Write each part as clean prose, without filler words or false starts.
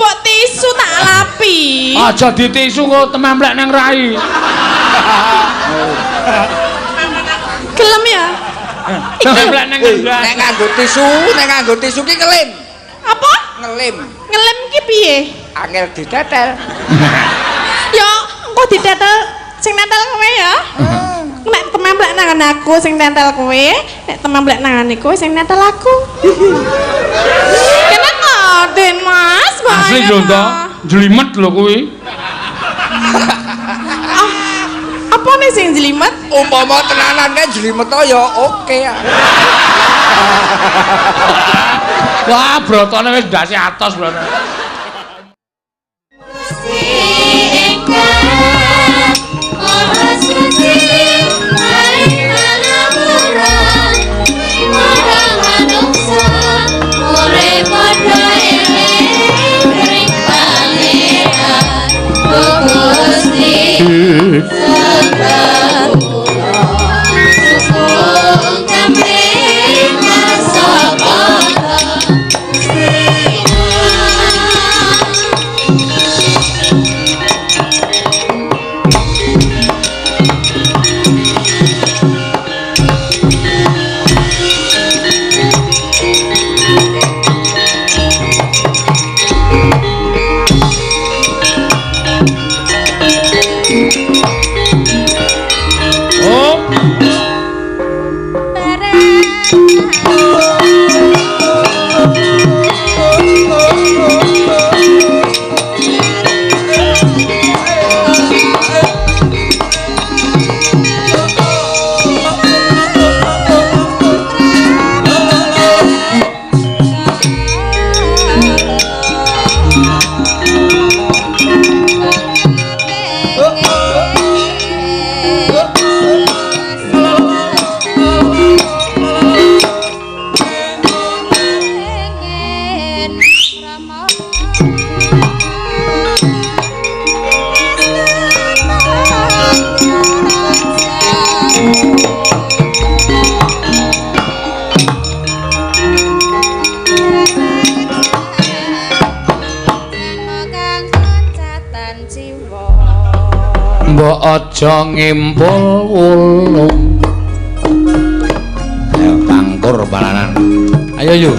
mbok tisu tak lapi. Aja ditisu kok tememplek nang rai. Gelem ya? Tememplek nang ndas. Nek nganggo tisu ki ngelim. Apa? Ngelim. Ngelem ki piye? Angel ditetel. Ya, engko ditetel sing nentel kowe ya. Nek tememplek nang aku sing nentel kowe, nek tememplek nang kowe sing nentel aku. Kena ngaden Mas, bahaya. Asli lho to, jlimet lho kuwi. Apa nih sing jlimet? Umpama tenanan kan jlimet to ya oke. Wah, brotone wis ndase atos brotone. Mbok aja ngimpul ulung. Ayo tangkur balanan. Ayo yuk.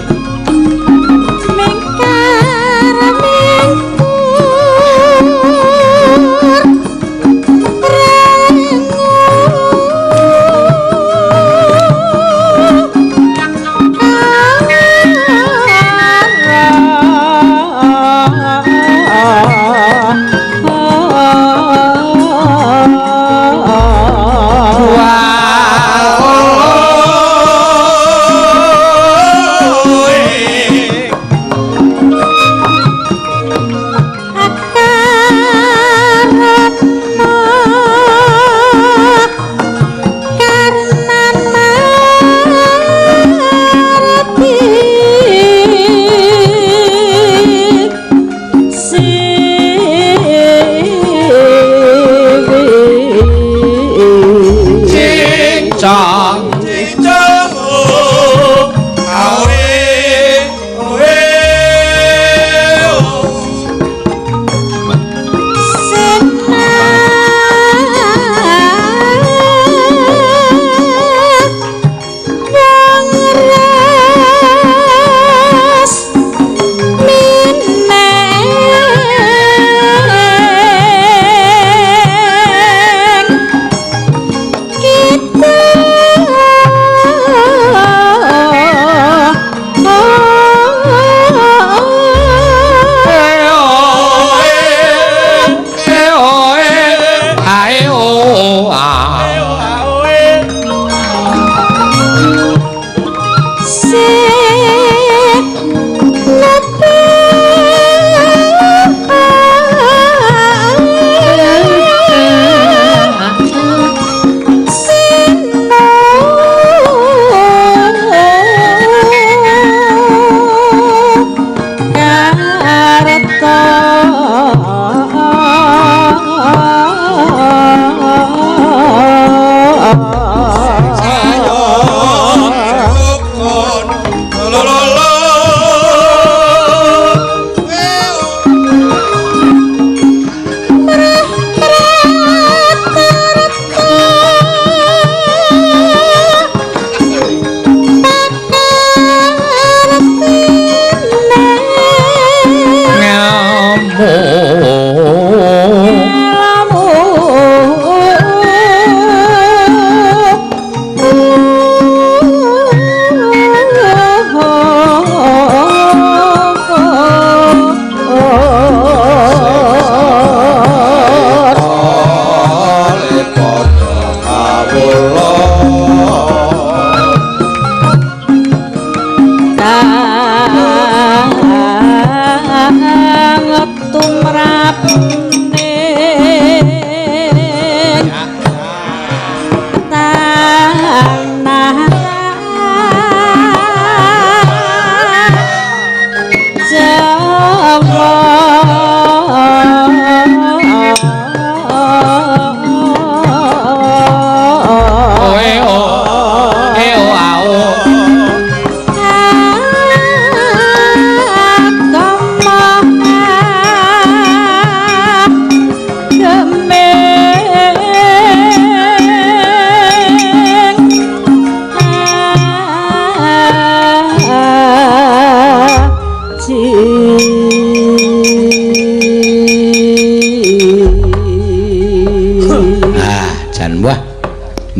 Wow.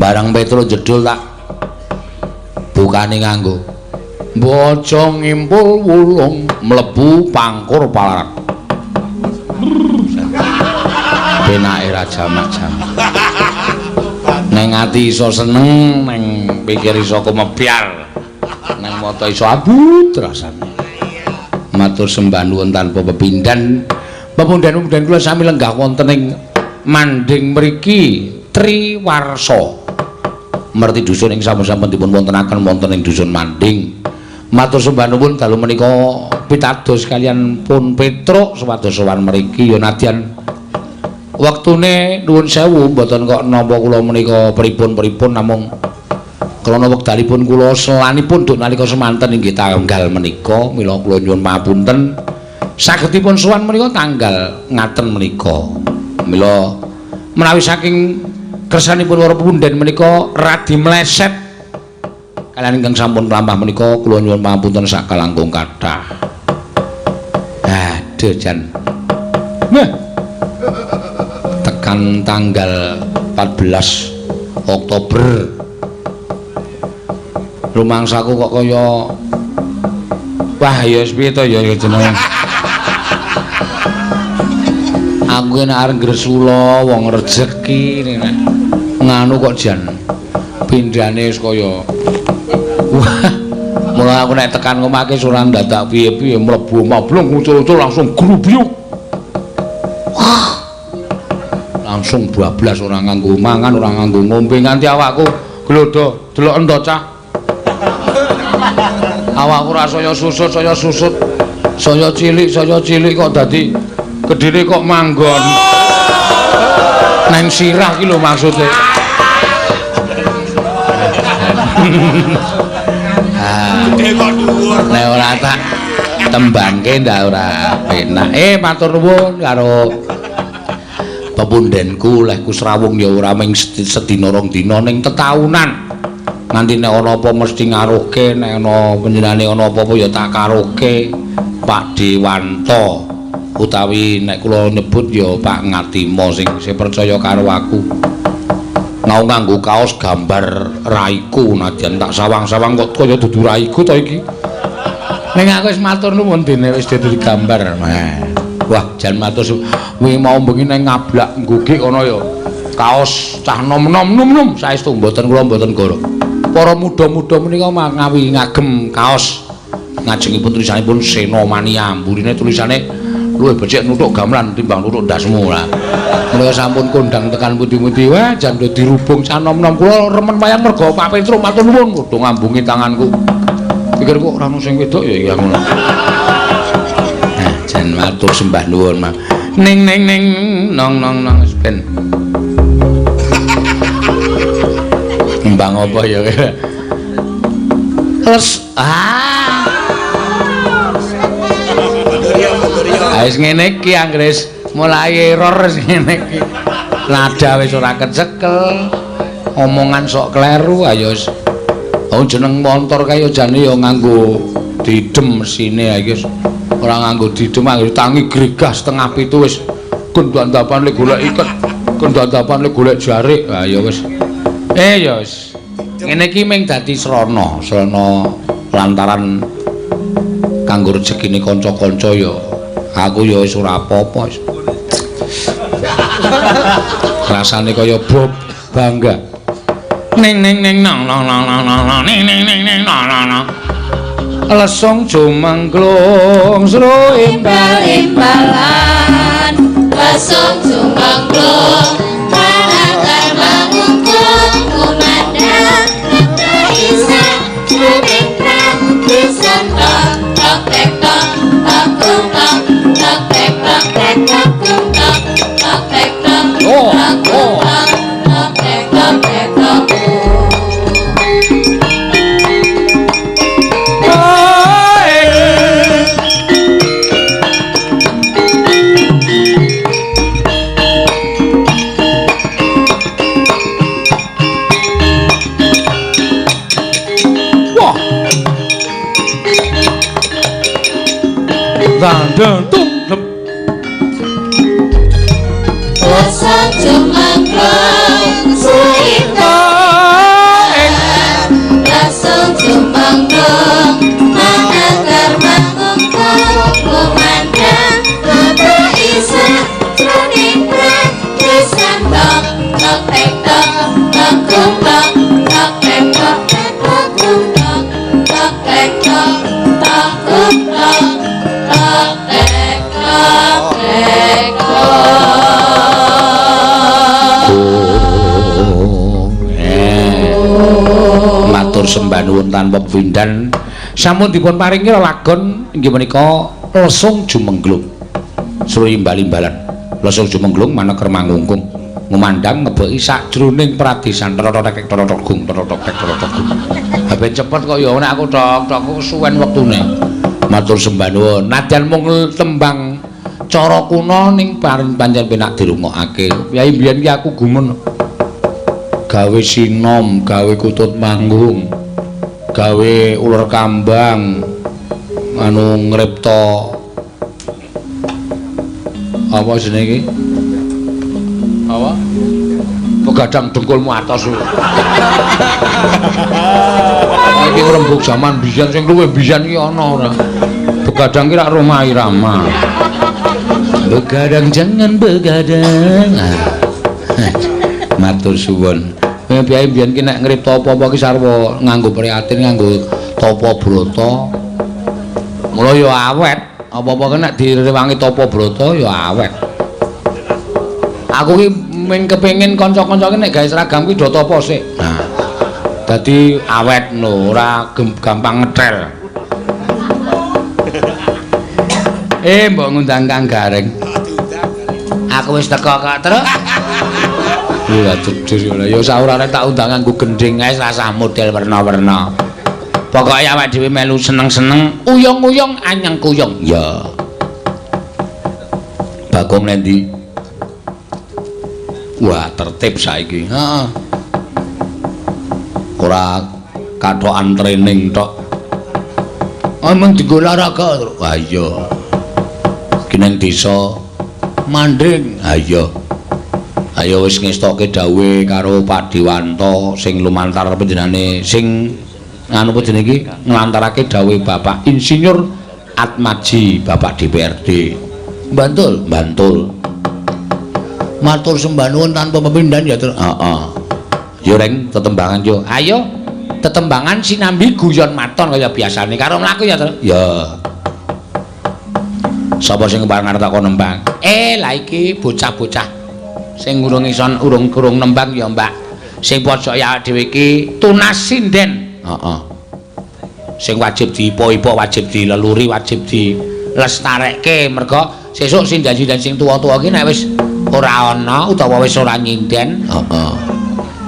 Barang Petro jedul tak bukane nganggo bocong ngimpul wulung mlebu pangkur palarat. Penake ra jamak-jamak. Neng ati iso seneng, neng pikir iso kumebyar. Neng mata iso abut rasane. Matur sembah nuwun tanpa pepindhan. Pepundhan-pepundhan kula sami lenggah wonten ing manding mriki Triwarsa. Merti dusun ing sampun-sampun dipun wontenaken wonten ing dusun Manding. Matur sembah nuwun dalu menika pitados kalian pun Petruk supados sowan mriki ya nadyan wektune nuwun sewu mboten kok napa kula menika pripun-pripun namung krana wekdalipun kula selanipun duk nalika semanten inggih tanggal menika mila kula nyuwun pamunten sagedipun sowan menika tanggal ngaten menika. Mila menawi saking kersanipun para pepundhen menika radi meleset kaliyan ingkang sampun lampah menika kula nyuwun pamunten sak kalangkung kathah. Aduh jan. Nah. Tekan tanggal 14 Oktober. Rumangsaku kok kaya wah ya piye to ya jenenge. Aku nek arep gresula wong rejeki nek nganu kok jan pindhane wis kaya wah mulai aku nek tekan omahke ora ndadak piye-piye mlebu mablung ucul-ucul langsung grubyuk wah langsung bablas ora nganggo mangan ora nganggo ngombe nganti awakku glodho delok endo cah awakku ora saya susut saya cilik kok dadi kedire kok manggon nang sirah ki lho maksude. Nek ora tak tembangke ndak ora penak. Matur nuwun karo pepundhenku leh ku srawung ya ora mung sedina rong dina ning tetaunan. Nganti nek ana apa mesti ngaruhke, nek ana panjenengane ana apa-apa ya tak karuhke Pak Dewanto. Utawi nek kula nyebut ya Pak Ngatimo sing percaya karo aku. Mau nganggo kaos gambar raiku nadyan tak sawang-sawang kok kaya dudu raiku to iki. Ning aku wis matur nuwun dene wis dadi gambar. Wah, jan matur wingi mau bengi nang ngablak nggugik ana ya. Kaos cah nom-nom saestu mboten kula mboten goro. Para muda-muda menika ngawi ngagem kaos. Ngajengipun tulisanipun Senomania, mburine tulisane luwih becik nuthuk gamelan timbang nuthuk dasmu lah. Menika sampun kondang tekan pundi-pundi wah jan do dirubung sanom-nom kula remen wayang merga Pak Petruk matur nuwun padha ngambungi tanganku. Pikir kok ora ono sing wedok ya iki ngono. Nah, jan matur sembah nuwun Mas. Ning nong wis ben. Mbang apa ya? Les wis ngene iki anggres mulai error wis ngene iki. Nada wis ora kecekel. Omongan sok kleru ayo wis. Oh jeneng montor kaya jane ya nganggo didem mesine ya iki. Ora nganggo didem anggo tangi gregah setengah 7 wis kendandapane golek iket. Kendandapane golek jarik. Ha ya wis. Ya wis. Ngene iki mung dadi srana lantaran kanggo rezekine kanca-kanca ya. Aku ya wis ora apa-apa. Rasane kaya bob bangga. Ning nang lesong jumangklung sro imbal-imbalan lesong jumangklung manakar mangungkung kumandang isa kumitram kisan tok tek tok tok tok tok tek tok tek tok tok tok tek tok tok tok tek tok tek tok. Lesong jumangklung suwita kumandang Bapak Isa jroning pradesan tok tok tek tok tok kum tok tok tek tok tok kum tok tok tek tok tok kum tok tok tek tok tek Matur sembah nuwun tanpa pindhan sampun dipun paringi lelagon inggih menika Lesung Jumenglung suruh imbal-imbalan Lesung Jumenglung maneker mangungkung ngumandang ngebeki sakjroning pradesan terotok gung terotok gung ben cepet kok ya nek aku tok suwen wektune matur sembah nuwun nadyan mung tembang cara kuna ning pancen penak dirungokake yai biyen ki aku gumun gawe sinom, gawe kutut manggung, gawe ular kambang, anu ngripta apa jenenge iki? Apa? Begadang dengkulmu atos. Iki rembug zaman biyen sing luwih biyen iki ana ora? Begadang ki rak Roma Irama. Begadang jangan begadang. Matur suwun. Piye biyen ki nek ngripta apa-apa ki sarwa nganggo prihatin nganggo tapa brata. Mula ya awet. Apa-apa ki nek direwangi tapa brata ya awet. Aku ki mung kepengin kanca-kanca ki nek gawe seragam ki do tapa sik. Nah. Dadi awet lho, ora gampang ngetel. Mbok ngundang Kang Gareng. Aku wis teko kok, Truk. Iya jujur ya saurane tak undang nganggo gendhing ae rasah model werna-werna. Pokoke awake dhewe melu seneng-seneng, uyung-uyung anyang kuyung. Ya. Bagong nendi? Wah, tertib saiki. Heeh. Ora kathokan training tok. Ameng dienggo olahraga. Wah iya. Ki nang desa mandring. Ha iya. Ayo wis ngestoke dawuh karo Pak Dewanto sing lumantar panjenengane sing anu apa jenenge iki nglantarake dawuh Bapak Insinyur Atmaji Bapak DPRD. Bantul. Matur sembah nuwun tanpa pepindhan ya, heeh. Yo reng tetembangan yo. Ayo tetembangan sinambi guyon maton kaya biasane karo mlaku ya, Ya. Sapa sing kepar ngarep takon nembang? Lah iki bocah-bocah sing urung nembang ya Mbak sing pojok ya dhewe iki tunas sinden sing wajib diipo-ipo wajib dileluri wajib dilestarekke mergo sesuk sinden-sinden sing tuwa-tuwa ki nek wis ora ana utawa wis ora nyinden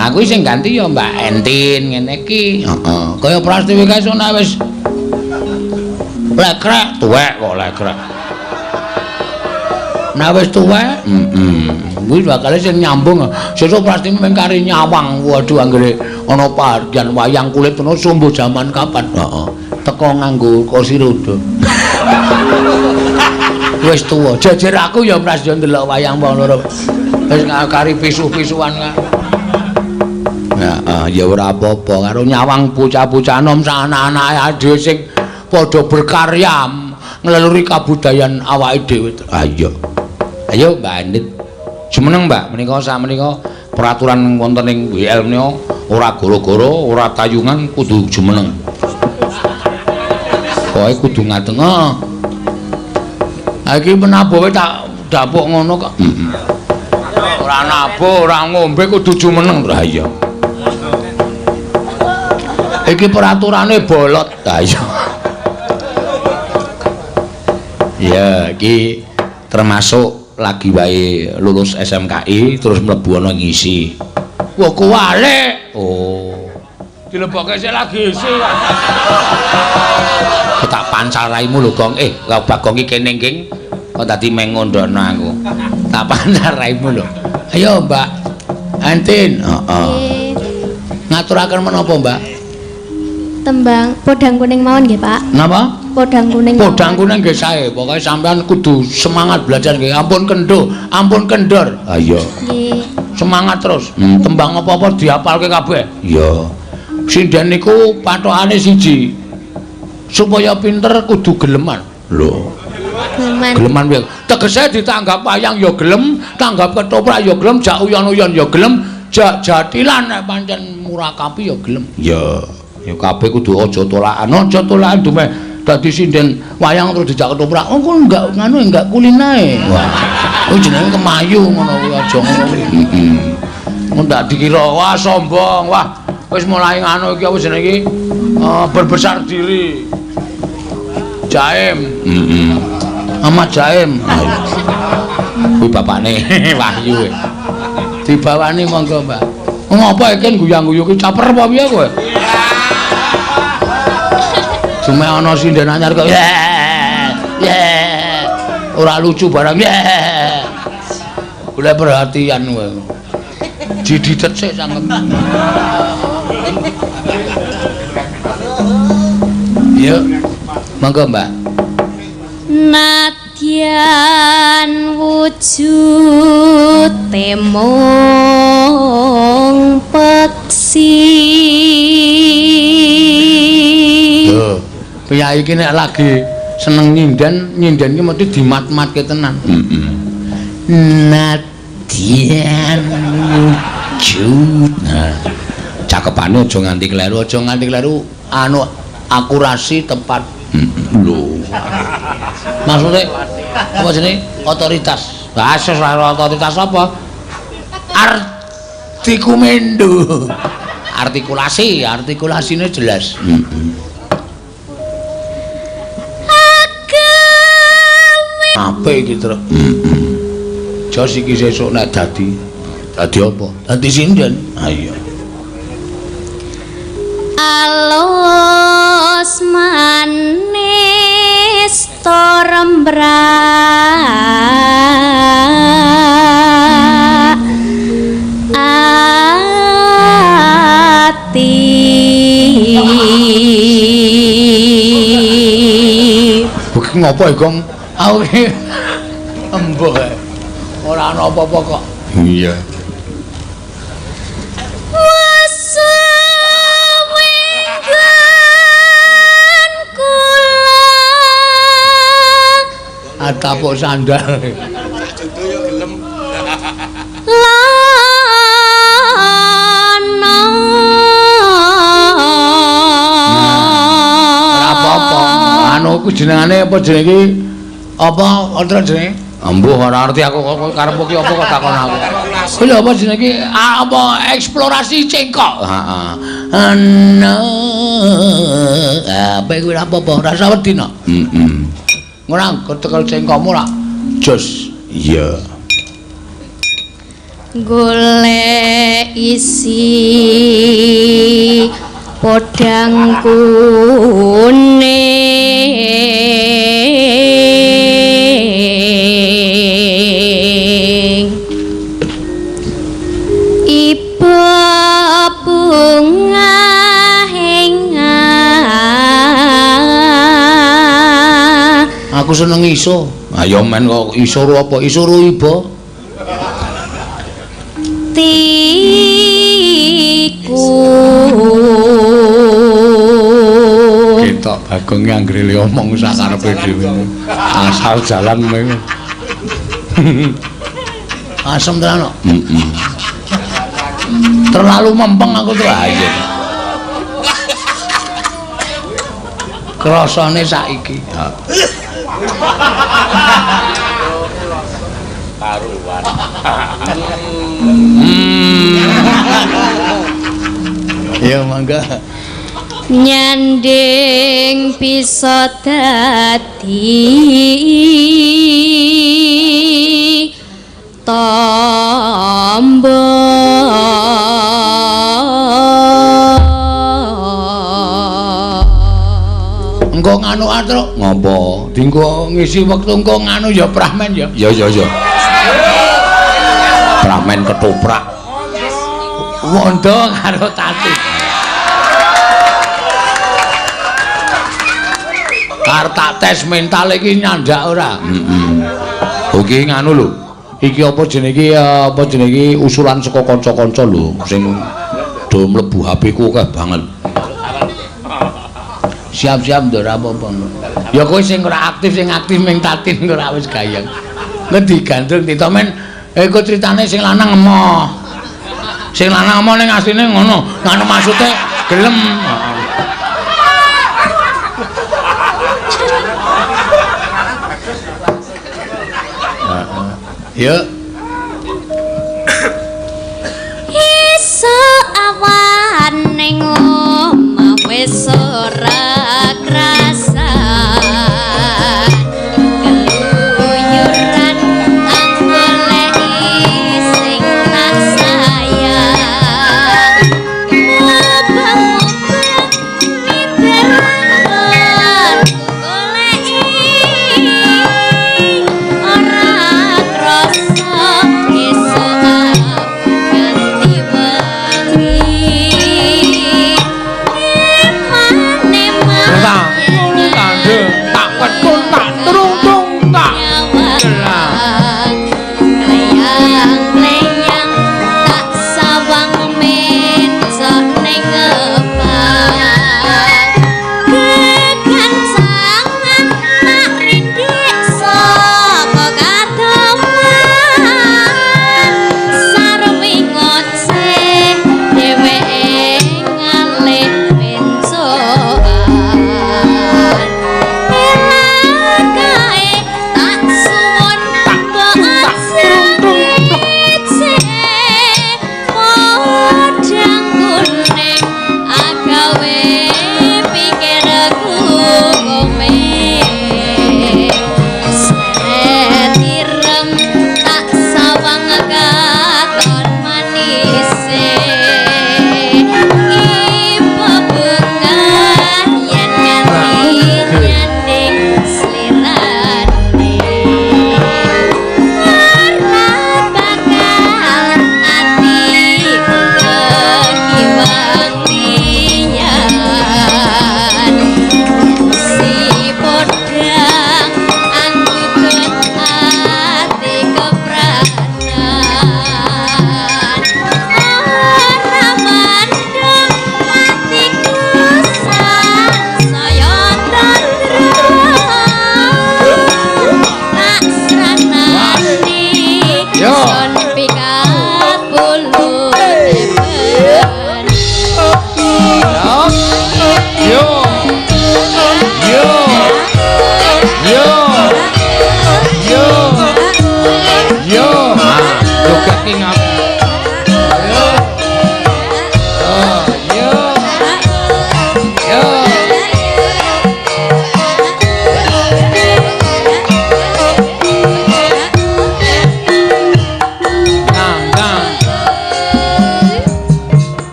aku sing ganti ya Mbak Entin ngene iki kaya Prastiwi kae nek wis lekrek tuwek kok lekrek nek wis tuwek kuwi bakal sing nyambung sesuk pasti mung kari nyawang waduh anggere ana parjan wayang kulit ono sumbu jaman kapan teko nganggo kursi roda wis tuwa jejer aku ya prasaja ndelok wayang wong loro wis kari pisu-pisuan ya ora apa-apa karo nyawang bocah-bocah nom anak-anak dhewe sing padha berkarya ngleluri kabudayan awake dhewe ayo Mbak Andit jumeneng Mbak menika sakmenika peraturan wonten ing WL menika ora goro-goro ora tayungan kudu jumeneng pokoke kudu ngadeng iki menabuh tak dapuk ngono kok ora nabuh ora ngombe kudu jumeneng lha iya iki peraturane bolot ha iya ya iki termasuk lagi wae lulus SMKI terus mlebu ana ngisi. Wah kuwale. Oh. Dilebokke sik lagi isi. Tak pancal raimu lho, Gong. Bagong iki kene nggih. Kok dadi meng ngondono aku. Tak pancal raimu lho. Ayo, Mbak. Antin. Heeh. Ngaturaken menapa, Mbak? Tembang podang kuning mawon nggih, Pak. Napa? Podang kuning. Podang kuning nggih sae. Pokoke sampean kudu semangat belajar nggih. Ampun kendor. Ha iya. Nggih. Semangat terus. Tembang apa-apa dihafalke kabeh. Iya. Sinden niku pathokane siji. Supaya pinter kudu geleman. Lho. Geleman piye? Tegese ditanggap wayang ya gelem, tanggap ketoprak ya gelem, jak uyon-uyon ya gelem, jak jatilan nek pancen murakapi ya gelem. Ya kabeh kudu aja tolakan dumeh dadi sinden wayang terus dijak ketoprak. Oh kok enggak kulinae. Wah. Oh jenenge kemayu ngono kuwi aja ngono kuwi. Mun ndak dikira wah sombong, wah wis mulai ngono iki apa jenenge iki? Berbesar diri. Jaim. Ahmad Jaim. Kuwi bapakne Wahyu. Dibawani monggo, Mbak. Ngopo iki guyang-guyu ki caper apa piye kowe? Cuma ana sinden anyar kok. Ora lucu barang. Golek perhatian kowe. Dididet sik sangkem. Ya. Monggo, Mbak. Nadyan wujud temong peksi. Yo, piyai iki nek lagi seneng nyinden ki mesti dimat-matke tenan. Nadyan wujud. Nah, cakepane aja nganti kleru, anu akurasi tepat. Lho. Maksudnya apa jenenge otoritas? Bahasa otoritas apa? Artikumendo. Artikulasine jelas. Apa iki, Tru? Jos iki sesuk nek dadi apa? Dadi sinden. Ha iya. Alos manis torembrak ati. Buki ngopo iki, Gong? Aku iki embuh ae. Ora ana apa-apa kok. Iya. Atapuk sandal. Jodoh gelem. Lana. Ora apa-apa. Anu ku jenengane apa jenenge? Apa ontra jenenge? Ambuh ora ngerti aku kok karepku ki apa kok takon aku. Kuwi lho apa jenenge? Apa eksplorasi cengkok. Heeh. Ana. Apa kuwi apa-apa ora usah wedi no. Ora ketekel cengkokmu lak jos. Iya. Golek isi podang kuning iba bunga Aku seneng iso. Ayo men kok iso apa? Iso iba. Tiku Ketok Bagong anggere le omong sakarepe dhewe. Asal jalan meng. Asem tenan kok. Terlalu mempeng aku tuh ayo. Krasane saiki. Karuan. Ya mangga. Nyanding bisa dadi tamba engko nganu Truk ngopo dinggo ngisi wektu engko nganu ya pramen ya ya pramen ketoprak wondo karo tati karta tes mental iki nyandak ora oke nganu lho iki apa jenenge usulan saka kanca-kanca lho sing do mlebu HP ku akeh banget Siap-siap nduk ora apa-apa. Ya kowe sing ora aktif ming tatin ora wis gayeng. Ngendi gandrung ditomen iku critane sing lanang emoh. Sing lanang emoh ning asline ngono. Ngono maksude gelem. Yuk. Iso awan ning omah wis ora krasa keluyuran anggoleki sing tak sayang mubeng-mubeng miberan goleki ora krasa iso ganti wengi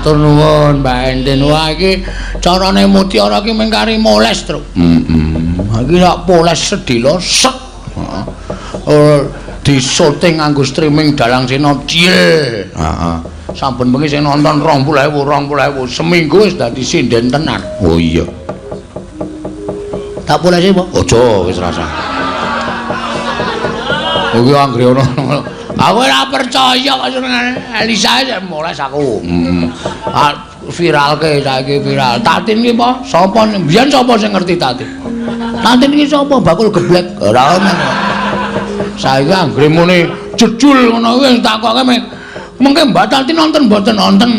Matur nuwun Mbak Enten. Wah iki carane Mutiara iki mengkari moles, Tru. Iki nek poles sedilo sek. Di syuting nganggo streaming Dalang Sena ciye. Heeh. Sampun bengi sing nonton 20.000 seminggu wis dadi sinden tenan. Oh iya. Tak polesi apa? Aja wis rasa. Iki anggere ono. Aku ora percaya kok senengane Elisa moles aku. Viralke saiki viral. Tatin iki apa? Sapa mbiyen sapa sing ngerti Tatin? Tatin iki sapa? Bakul geblek. Ora ono. Saiki anggere muni jejul ngono kuwi takoke mengke Mbak Tatin nonton mboten nonton.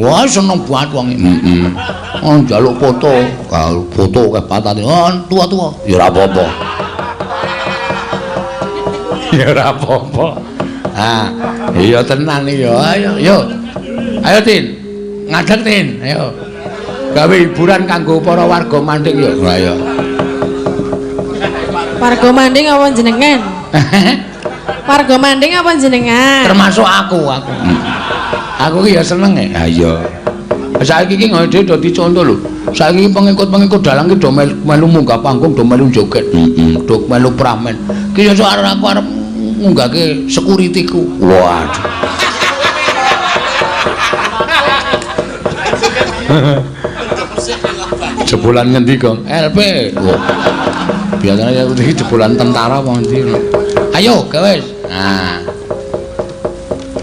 Wah seneng banget wong iki. Oh njaluk foto. Kalau foto ke Pak Tatin. Oh tua-tua. Ya ora apa-apa. Ya ora apa-apa. Ah, iya tenan iki yo. Ayo, yo. Ayo Tin. Ngadeg Tin, ayo. Gawe hiburan kanggo para warga Manding yo. Ayo. Warga Manding apa jenengan? Warga Manding apa jenengan? Termasuk aku. Aku ki ya seneng e. Ha iya. Saiki iki ngene dadi contoh lho. Saiki pengikut-pengikut dalang ki do melu munggah panggung, do melu joget. Do melu pramen. Ki yo arep aku arep ngunggahke security-ku. Waduh. Jebolan ngendi, Gong? LP. Wah. Biasanya iki jebolan tentara apa ngendi. Ayo, gawe. Nah.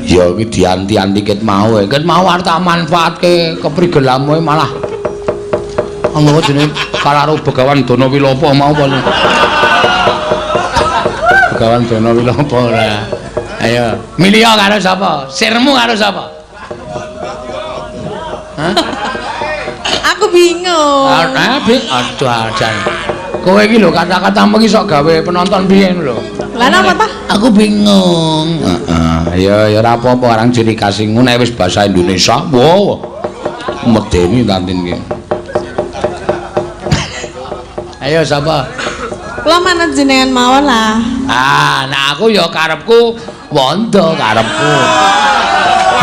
Ya iki dianti-anti ket mau e. Ket mau arep tak manfaatke keprigelanmu malah ngono jenenge kalaro Begawan Danawilapa mau apa. Begawan Danawilapa ora. Ayo, milih karo sapa? Sirmu karo sapa? Hah? Aku bingung. Aduh ajan. Kowe iki lho kata-katamu iki sok gawe penonton biyen lho. Lah napa ta? Aku bingung. Ya ora apa-apa arang ciri khas ngono wis basa Indonesia. Wow. Medeni Tatin iki. Ayo sapa? Kula manut jenengan mawon lah. Nah aku ya karepku wondo karepku.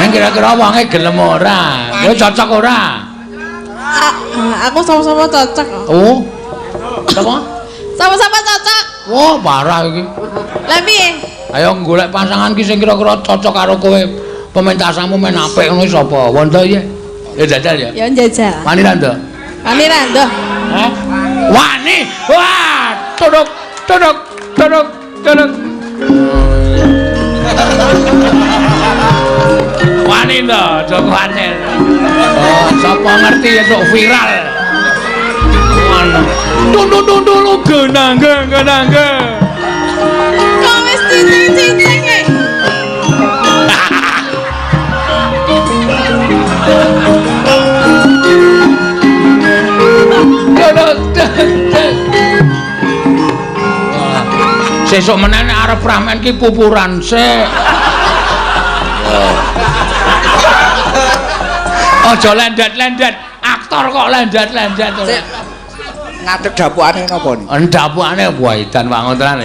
Nang kira-kira wonge gelem ora? Kowe cocok ora? Aku sama-sama cocok. Oh. Sapa? Sama-sama cocok. Wah, parah iki. Lah piye? Ayo golek pasangan ki sing kira-kira cocok karo kowe. Pementasanmu men apik ngono sapa? Wondo ya? Ya jajal ya. Ya njajal. Wani Rando. Wani Rando. Hah? Wani. Wah, tuduk. Wani to, Joko Wani. Oh, sapa ngerti ya sok viral. Ngono. Tunduk genangge. Kok wis cincing-cincing e? Sesuk meneh nek arep ramen ki pupuran sik. Aja lendet-lendet, aktor kok lendet-lendet. Ngadeg dapukane napa niki? Dapukane Waidan Wangontran.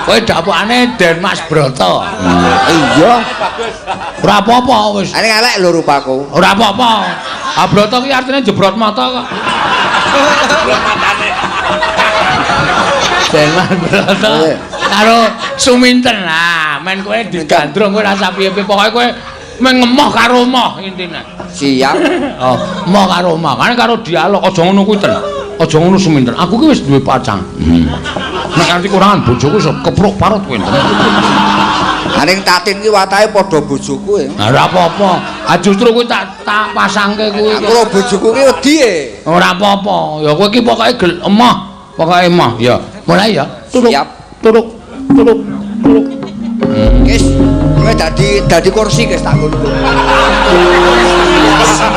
Kowe dapukane Den Mas Broto. Iya. Ora apa-apa wis. Ane elek lho rupaku. Ora apa-apa. Ah Broto ki artine jebrot mata kok. Jebrot matane. Den Mas Broto karo Suminten. Nah, men kowe digandrung kowe rasa piye-piye pokoke kowe mengemoh karo moh intine. Siap. Oh, moh karo moh. Kan karo dialog aja ngono kuwi ten. Aja ngono Suminten. Aku ki wis duwe pacang. Nek nganti kurangan bojoku iso kepruk parut kowe. Aning Tatin ki watahe padha bojoku ya. Ora apa-apa. Ah justru kuwi tak pasangke kuwi. Aku karo bojoku ki wedi e. Ora apa-apa. Ya kowe ki pokoke emoh. Pokoke emoh ya. Mulai ya. Siap. Turuk. Guys, kowe dadi kursi guys tak ngono.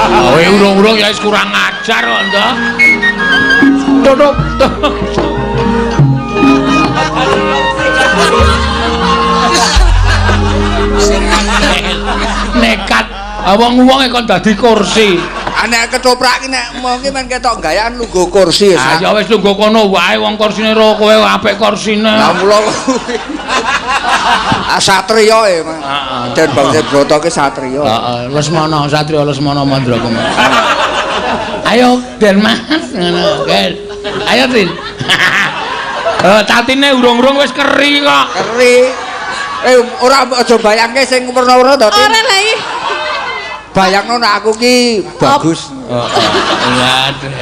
Kowe urung-urung ya wis kurang ajar kok, Ndok. Turuk. Nekat. Wong-wonge kon dadi kursi. Lah nek ketoprak ki nek mau ki men ketok gayaan lungguh kursi Ah ya wis lungguh kono wae wong kursine ro kowe apik kursine. Lah mula satriya e Mas. Den Bangsa Brata ki satriya. Heeh, Lesmana satriya Lesmana Mandraguna. Ayo Den Mas ngono. Ayo Tin. Tatine urung-urung wis keri kok. Keri. Ora aja bayangke sing werna-werna to. Ora lah iki. Bayangno nek aku ki bagus.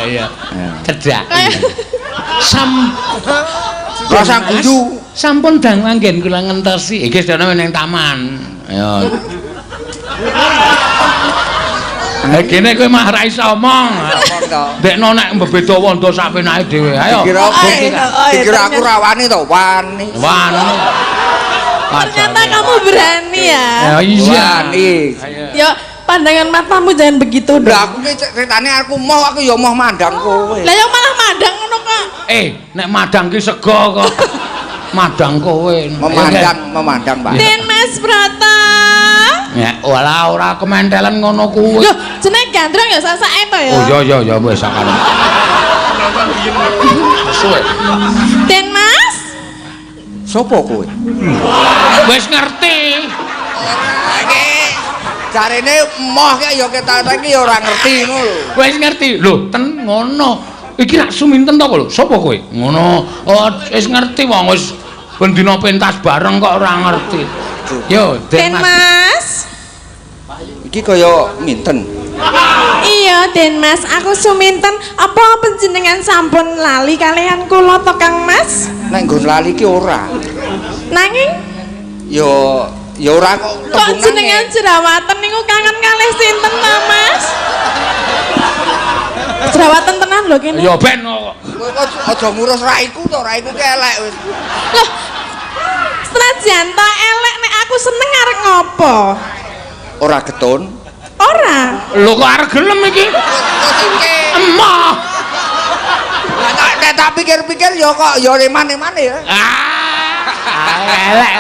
Iya. Cedak. Rasa guyu. Sampun dang manggen kula ngentosi. Iki sedana ning taman. Ayo. Kene kowe mah ra iso omong. Dekno nek mbeda wanda sapenake dhewe. Ayo. Dikira aku rawani to, wani. Wani. Ternyata kamu berani ya. Ya iya. Wani. Ya pandangan matamu jangan begitu dong. Lah aku ki ceritane aku ya mau mandang kowe. Lah yang malah madang ngono kok. Nek madang ki sego kok. Madang kowe. Memandang, Pak. Den Mas Brata. Ya, ora kementelan ngono kuwi. Loh, jenenge gandrung ya sasake to ya. Oh iya wis sakane. Suwe. Den Mas. Sopo kowe? Wis ngerti. Iki jarene moh ki ya ketok iki ya ora ngerti ngono lho. Wis ngerti. Lho, ten ngono. Iki rak suminten to lho. Sopo kowe? Ngono. Oh, wis ngerti wong wis ben dina pentas bareng kok ora ngerti. Yo, Den Mas. Iki kaya minten. Iya, Den Mas, aku suminten apa panjenengan sampun lali kalian kula to Kang Mas? Nek nggon lali ki ora. Nanging Ya ora kok jenengan jerawatan niku kangen kalih sinten to Mas? Jerawatan tenan lho kene. Ya ben kok. kowe aja ngurus raiku to, raiku ki elek wis. Loh. Senajan to elek nek aku seneng arep ngopo? Ora getun. Ora. Lho kok arep gelem iki? Emah. Nek tak pikir-pikir ya kok ya reman-reman ya. Elek.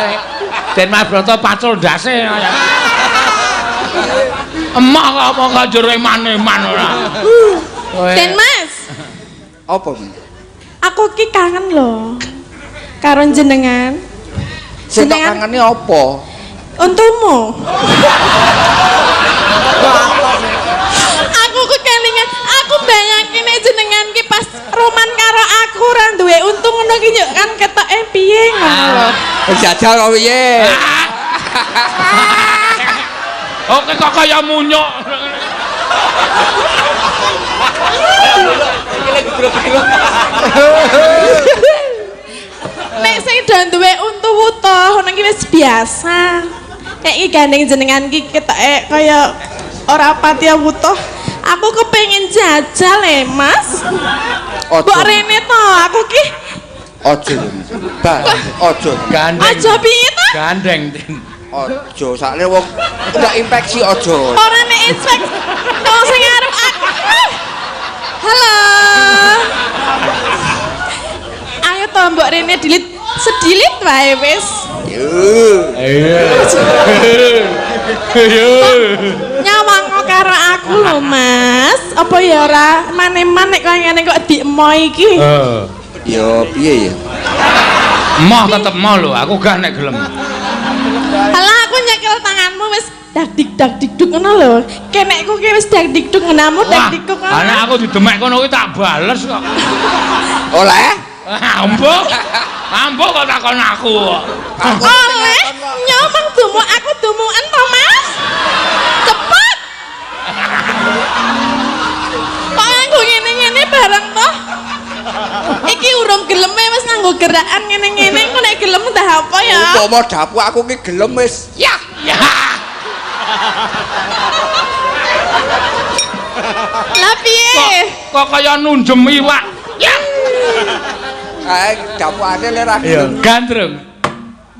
Den Mas Brata pacul ndase. Emah kok apa gak jero eman-eman ora. Den Mas. Apa? Aku ki kangen lho karo jenengan. Sing tak kangeni apa? Untumu. Aku kekelingan, aku bayangke nek jenengan ki pas roman karo aku ora duwe untung ngono ki yo kan ketoke piye ngono lho. Jajal kok piye? Oke kok kaya munyuk. Nek sing do duwe untu wuto ngono ki wis biasa. Nek iki gandeng jenengan ki ketoke kaya ora pati wutuh. Aku kepengin jajal Mas. Mbok rene to aku ki. Ojo. Ojo. Gandeng. Aja piye to? Gandeng. Ojo, sakne wong ndak infeksi ojo. Ora nek inspek wong sing arep aku. Halo. Ayo to mbok rene dilit sedilit wae wis. Nyawang karo aku lho Mas. Apa ya ora maneman nek kaya ngene kok diemo iki. Ya piye ya? Moh tetep mau lho, aku gak nek gelem. Halah aku nyekel tanganmu wis dak dikduk ngono lho. Kenekku ki wis dak dikduk ngenamu dak dikduk ngono. Anak aku didemek kono kuwi tak bales kok. Oleh? Ambo kok takon aku. Oleh nyomong dumu aku dumuken to Mas. Cepet. Kok nganggo ngene-ngene bareng to? Iki urung geleme wis nganggo gerakan ngene-ngene kok nek gelem dah apa ya? Umpama dapu aku ki gelem wis. Ya. Lah piye? Kok kaya nunjem iwak. Ya. Dapukane le ra gelem. Gandrung.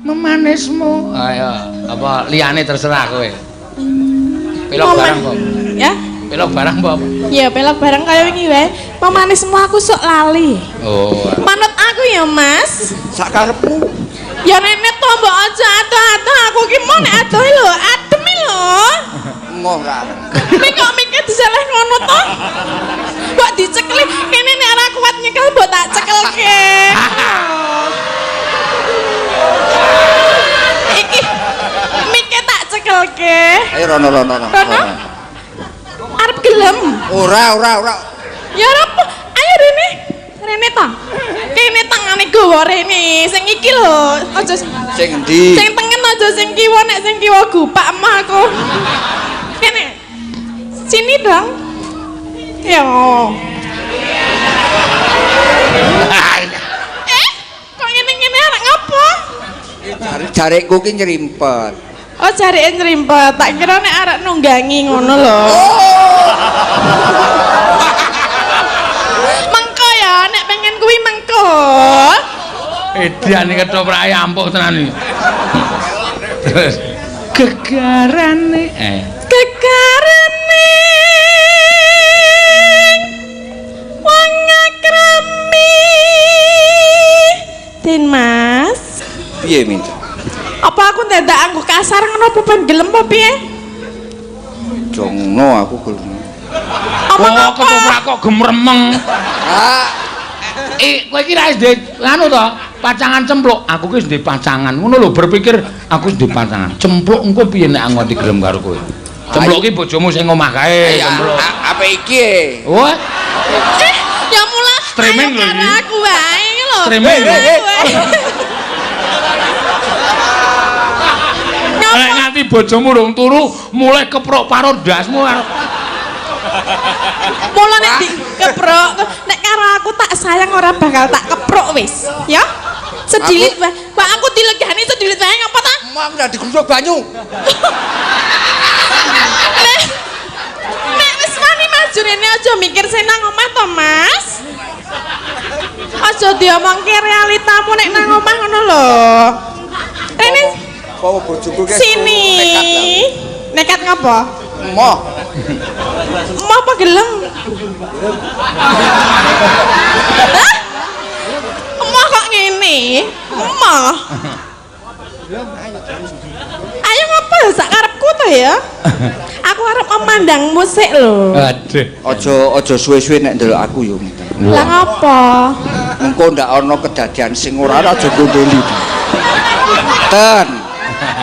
Memanismu. Ayo, apa liyane terserah kowe. Pelok barang kok. Ya? Pelok barang apa? Ya pelok barang kaya wingi wae. Pemanismu aku sok lali. Oh. Manut aku ya Mas. Sak karepmu. Ya nenek to mbok aja atuh-atuh aku ki mau nek adoh lho, adem lho. emoh ra. Nek kok mikir diseleh ngono to? Mbok dicekeli kene nek ora kuat nyekel mbok tak cekelke. Iki mikir tak cekelke. Ayo rono. Rono? Arep gelem. Ora. Ya ora apa? Ayo rene. Rene ta. Kene tangane gawa rene. Sing iki lho. Aja Sing endi? sing tengen aja sing kiwa, nek sing kiwa gupak emah aku. Kene. Sini dong. Yo. Kok ngene-ngene arek ngapa? Jarekku ki nyerimpet. Oh, jareke nyrimpet. Tak kira nek arek nunggangi ngono lho. Mengko ya, nek pengen kuwi mengko. Ediane ketoprak ampuh tenan iki. Terus gegarane Gegarane wong akrami. Din Mas, Piye minta? apa aku ndadak anggo kasar ngono apa ben gelem apa piye? Jongno aku gelem. Omong kok apa? ketoprak kok gemremeng. Ah, Kowe iki ra wis anu to, pacangan cempluk. Aku ki wis ndek pacangan. Ngono lho berpikir aku wis ndek pacangan. Cempluk engko piye nek aku nganti gelem karo kowe? Cempluk ki bojomu sing omah kae, ya, cempluk. apa iki? Wah, Ya mulai Streaming ayo lho karo ini. aku wae lho. Streaming lho. Nek Ngapa? nganti bojomu rung turu, mulai keprok paro ndasmu. Mula nek dikeprok, nek karo aku tak sayang ora bakal tak keprok wis, ya? Sedilit wae. Wah, aku dilegani sedilit wae ngapa ta? Mau aku udah digusur banyu. Nek wis wani maju rene aja mikir sing nang omah to, Mas. Aja diomongke realitamu nek nang omah ngono lho. Rene Bawa bojoku ke sini. Nekat ngapa? Emoh. Mau apa gelem? Hah? Emah kok ngene? Emah. Ayo ngapa sak karepku to ya? Aku arep memandang musik lho. Aduh. Aja suwe-suwe nek ndelok aku yo minta. Lah ngapa? Engko ndak ana kedadian sing ora aja gondeli. Ten.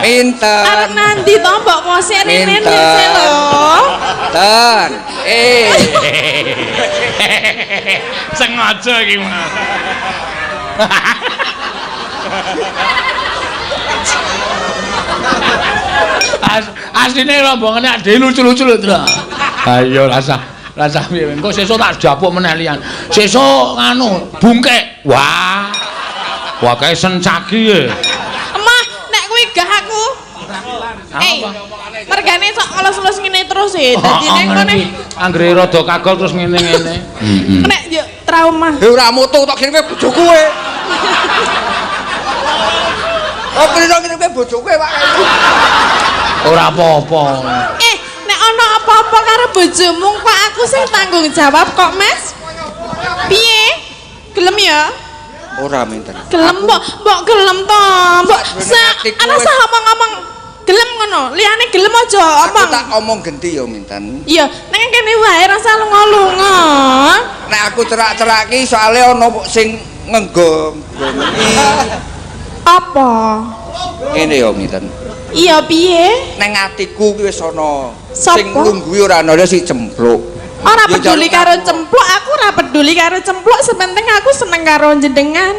Pinten. Arep nanti to mbok musik rene Pinten. sik lho. Ten. Sengaja iki, Mas. Asline rombongane ade lucu-lucu lho, Tru. Ayo rasa piye. Engko sesuk tak dapuk meneh liyan. Sesuk nganu, bungkek. Wah. Wah kae sencaki ya. Emah, nek kuwi gah aku. Mergane sok alus-alus ngene terus e. Dadine ngene. Anggere rada kagol terus ngene-ngene. Nek yo trauma. Ora mutu tok kirime bojoku kowe. Oh, kirime bojoku kowe, Pak. Ora apa-apa. Nek ana apa-apa karo bojomu kok aku sing tanggung jawab kok, Mas? Piye? Gelem ya? Ora minten. Gelem mbok gelem to. Mbok hatiku ana wis- sah ngomong gelem ngono. Liyane gelem aja Aku omong. tak omong genti yo minten. Iya, nang kene wae rasa lunga-lunga. Nek aku cerak-cerak ki soalé ana sing ngenggom. Apa? Ngene yo minten. Iya piye? Neng atiku ki wis ana Sapa? sing nglungguhi ora ana si cempluk. Ora Ya, peduli jaluk karo aku. cempluk, aku ora peduli karo cempluk, sepenting aku seneng karo jenengan.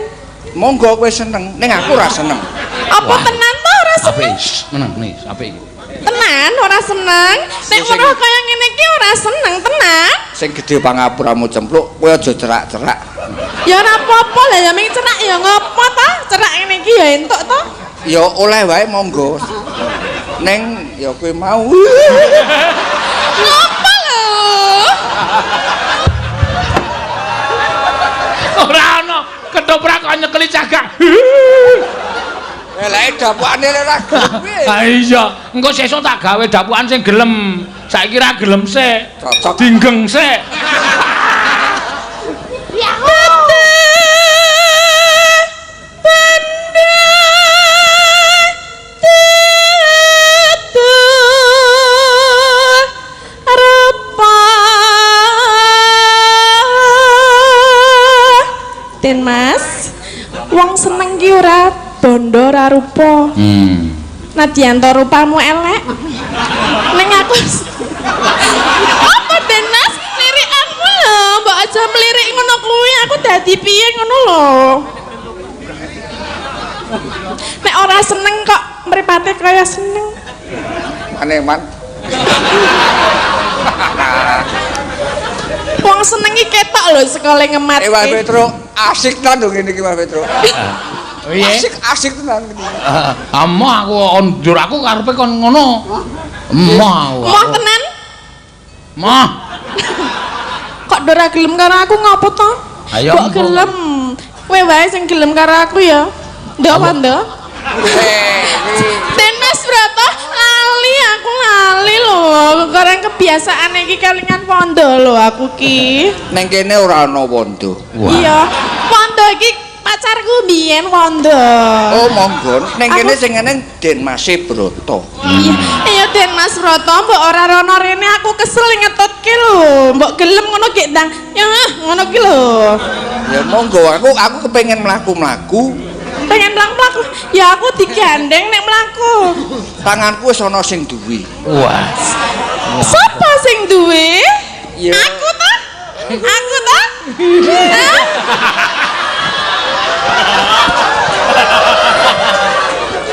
Monggo kowe seneng, ning aku ora seneng. Apa tenan to ora seneng? Apik, meneng nih, apik iki. Tenan ora seneng. Nek Sing- weruh kaya ngene iki ora seneng tenan. Sing gedhe pangapuramu cempluk, kowe aja cerak-cerak. Ya ora apa-apa lah ya ming cerak ya ngopo to? Cerak ngene iki ya entuk to. Ya oleh wae monggo. Neng ya kowe mau. Ngopo lho? Ora ana ketoprak kok nyekeli cagak. Eleke dapukane ora gelem. Ha iya, engko sesuk tak gawe dapukan sing gelem. Saiki ra gelem sik. Cocok. Dinggeng sik. Den Mas. Wong seneng ki ora bondo ora rupa. Nadyanto rupamu elek. Ning aku apa Den Mas? Lirikanmu lho, mbok aja melirik ngono kuwi, aku dadi piye ngono lho. Nek ora seneng kok mripate kaya seneng. Aneh man. Wong seneng iki ketok lho sekole ngemat. Mas Petro, asik tenan lho ngene iki Mas Petro. Oh iya. Asik tenan iki. Emoh aku ondur aku karepe kon ngono. Emoh. Moh tenan? Moh. Kok ora gelem karo aku ngopo to? Ayo, kok gelem. Kowe wae sing gelem karo aku ya. Ndok apa ndok? Den Mas Broto lali aku lali lho. Kareng kebiasaan iki kelingan pondo lho aku ki. Neng kene ora ana wondo. Iya. Pondo iki pacarku biyen pondo. Oh, monggo. Neng kene sing eneng Den Mas Broto. Iya Den Mas Broto, mbok ora rono rene aku kesel ngetutke lho. Mbok gelem ngono gek ndang. Ya ngono ki lho. Ya monggo, aku kepengin mlaku-mlaku. Pengen mlaku. Ya aku digandeng nek mlaku. Tanganku wis ana sing duwe. Wah. Sapa sing duwe? Ya. Aku ta? Aku ta? Hah?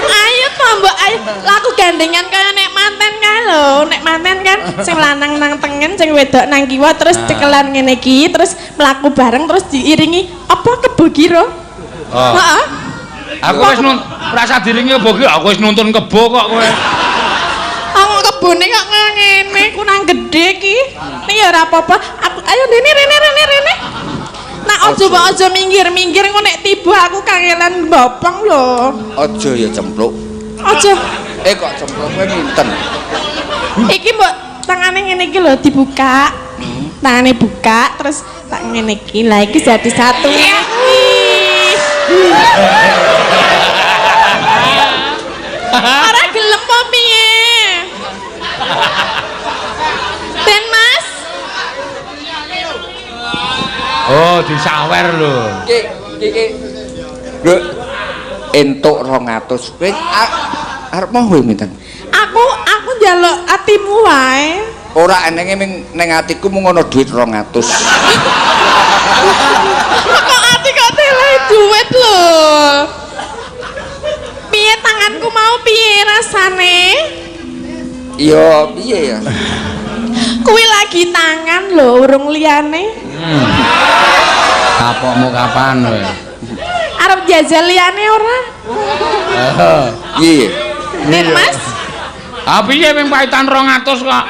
Ayo to mbok ayo laku gandengan kaya nek manten kae lho. Nek manten kan sing lanang nang tengen, sing wedok nang kiwa terus cekelan ngene iki, terus mlaku bareng terus diiringi apa kebo kira? Oh. Heeh. Aku wis rasa diringi kebo ki aku wis nuntun kebo kok kowe. Aku kebone kok ngene kurang gede ki. Ning ya ora apa-apa. Ayo rene. Nak aja minggir-minggir engko nek tiba aku kangelan bopong lho. Aja ya cempluk. Aja. Kok cempluk kowe minten. Iki mbok tangane ngene iki lho dibuka. Tangane buka terus tak ngene iki. Lah iki jadi satu. Ora gelem apa piye? Den Mas. Oh, disawer lho. Iki. Lho entuk 200. Kowe arep mau kowe minten. Aku njaluk atimu wae. Ora enenge ning atiku mung ana dhuwit 200. Kok ati kok telehi duit lho. Piye tanganku mau piye rasane? Iya, piye ya? Kuwi lagi tangan lho, urung liyane. Kapokmu kapan kowe? Arep jajal liyane ora? Piye? Den Mas. Ah piye ping paitan 200 kok?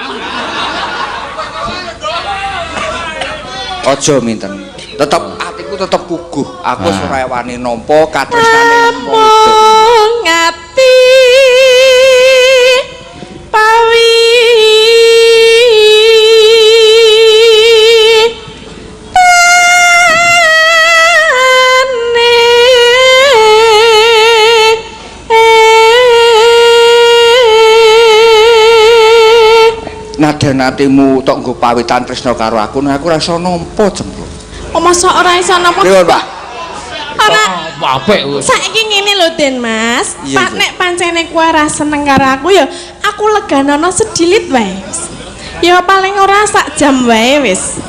Aja minten. Atiku tetep puguh. Aku ora wani nampa katresnane wong wedok. Ngati pawi Nadan atimu tok nggo pawitan tresna karo aku, nek aku ora iso nampa jempluk. Oh masa ora iso napa? Pripun, Pak? Ora. Apik wis. Saiki ngene lho Den Mas. Iya, Pak iya. nek pancene kowe ora seneng karo aku ya aku leganono sedilit wae. Ya paling ora sak jam wae wis.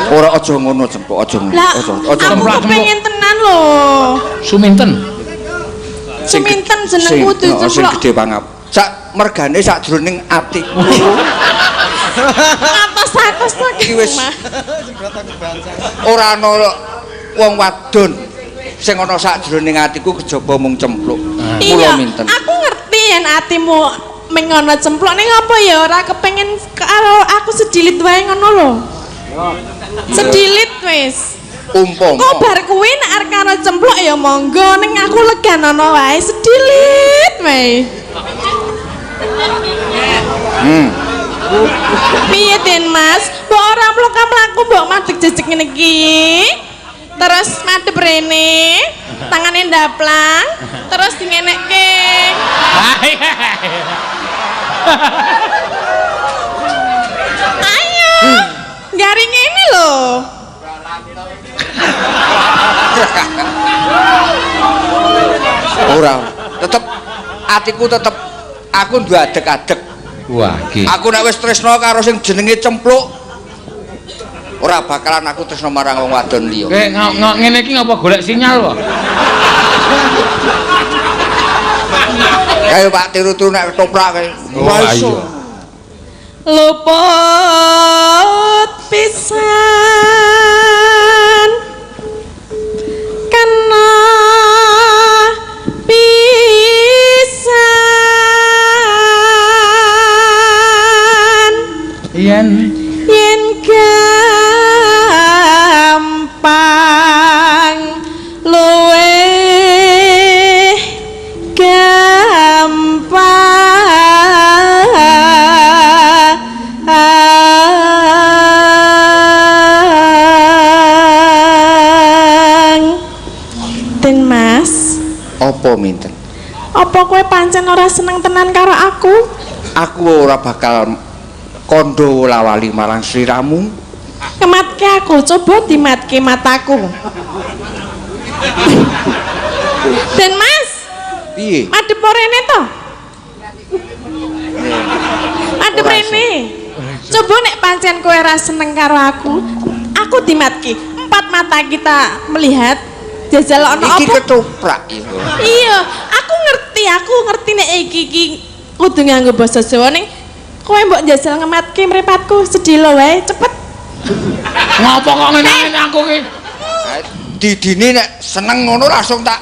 Ora aja ngono jempluk, aja ngono. Lah Aja aku Jemplak, kepengin tenan lho. Suminten. Suminten jenengku Sing dijemplok. gede pangap. Sak mergane sakjroning atiku. Atas-atas to Iki wis ora ana wong wadon sing ana sakjroning atiku kejaba mung cempluk. Mula minten. Aku ngerti yen atimu ming ana cemplok ning apa ya ora kepengin karo aku sedilit wae ngono lho. Sedilit wis. Umpama Kok bar kuwi nek arep karo cemplok ya monggo ning aku leganono wae sedilit wae. Piye Den Mas? Mbok ora mlaku-mlaku mbok madeg jejeg ngene iki. Terus madhep rene, tangane ndaplang, terus dingenekke. Ayo. Garing ini lho. Ora. Tetep atiku tetep aku duwe adeg-adeg. Wah, iki. Aku nek wis tresna karo sing jenenge Cempluk ora bakalan aku tresna marang wong wadon liya. Ngene iki ngapa golek sinyal wae? Ayo Pak tiru-tiru nek ketoprak kae. Ora iso. Luput pisan kena pisan Yen gampang luwe gampang. Den Mas, Apa minten? apa kowe pancen ora seneng tenan karo aku? Aku ora bakal kondo lawali marang sliramu. Kematke aku, coba dimatke mataku. Den Mas, Piye? madhep rene to? Madhep Ora rene. Coba nek pancen kowe ora seneng karo aku dimatke. Empat mata kita melihat jajal ono Iki apa? ketoprak iki. Iya, aku ngerti nek iki kudu nganggo basa Jawa ning kowe mbok jajal ngematke mripatku sedilo wae, cepet. ngapa kok ngene aku iki? Didine nek seneng ngono langsung tak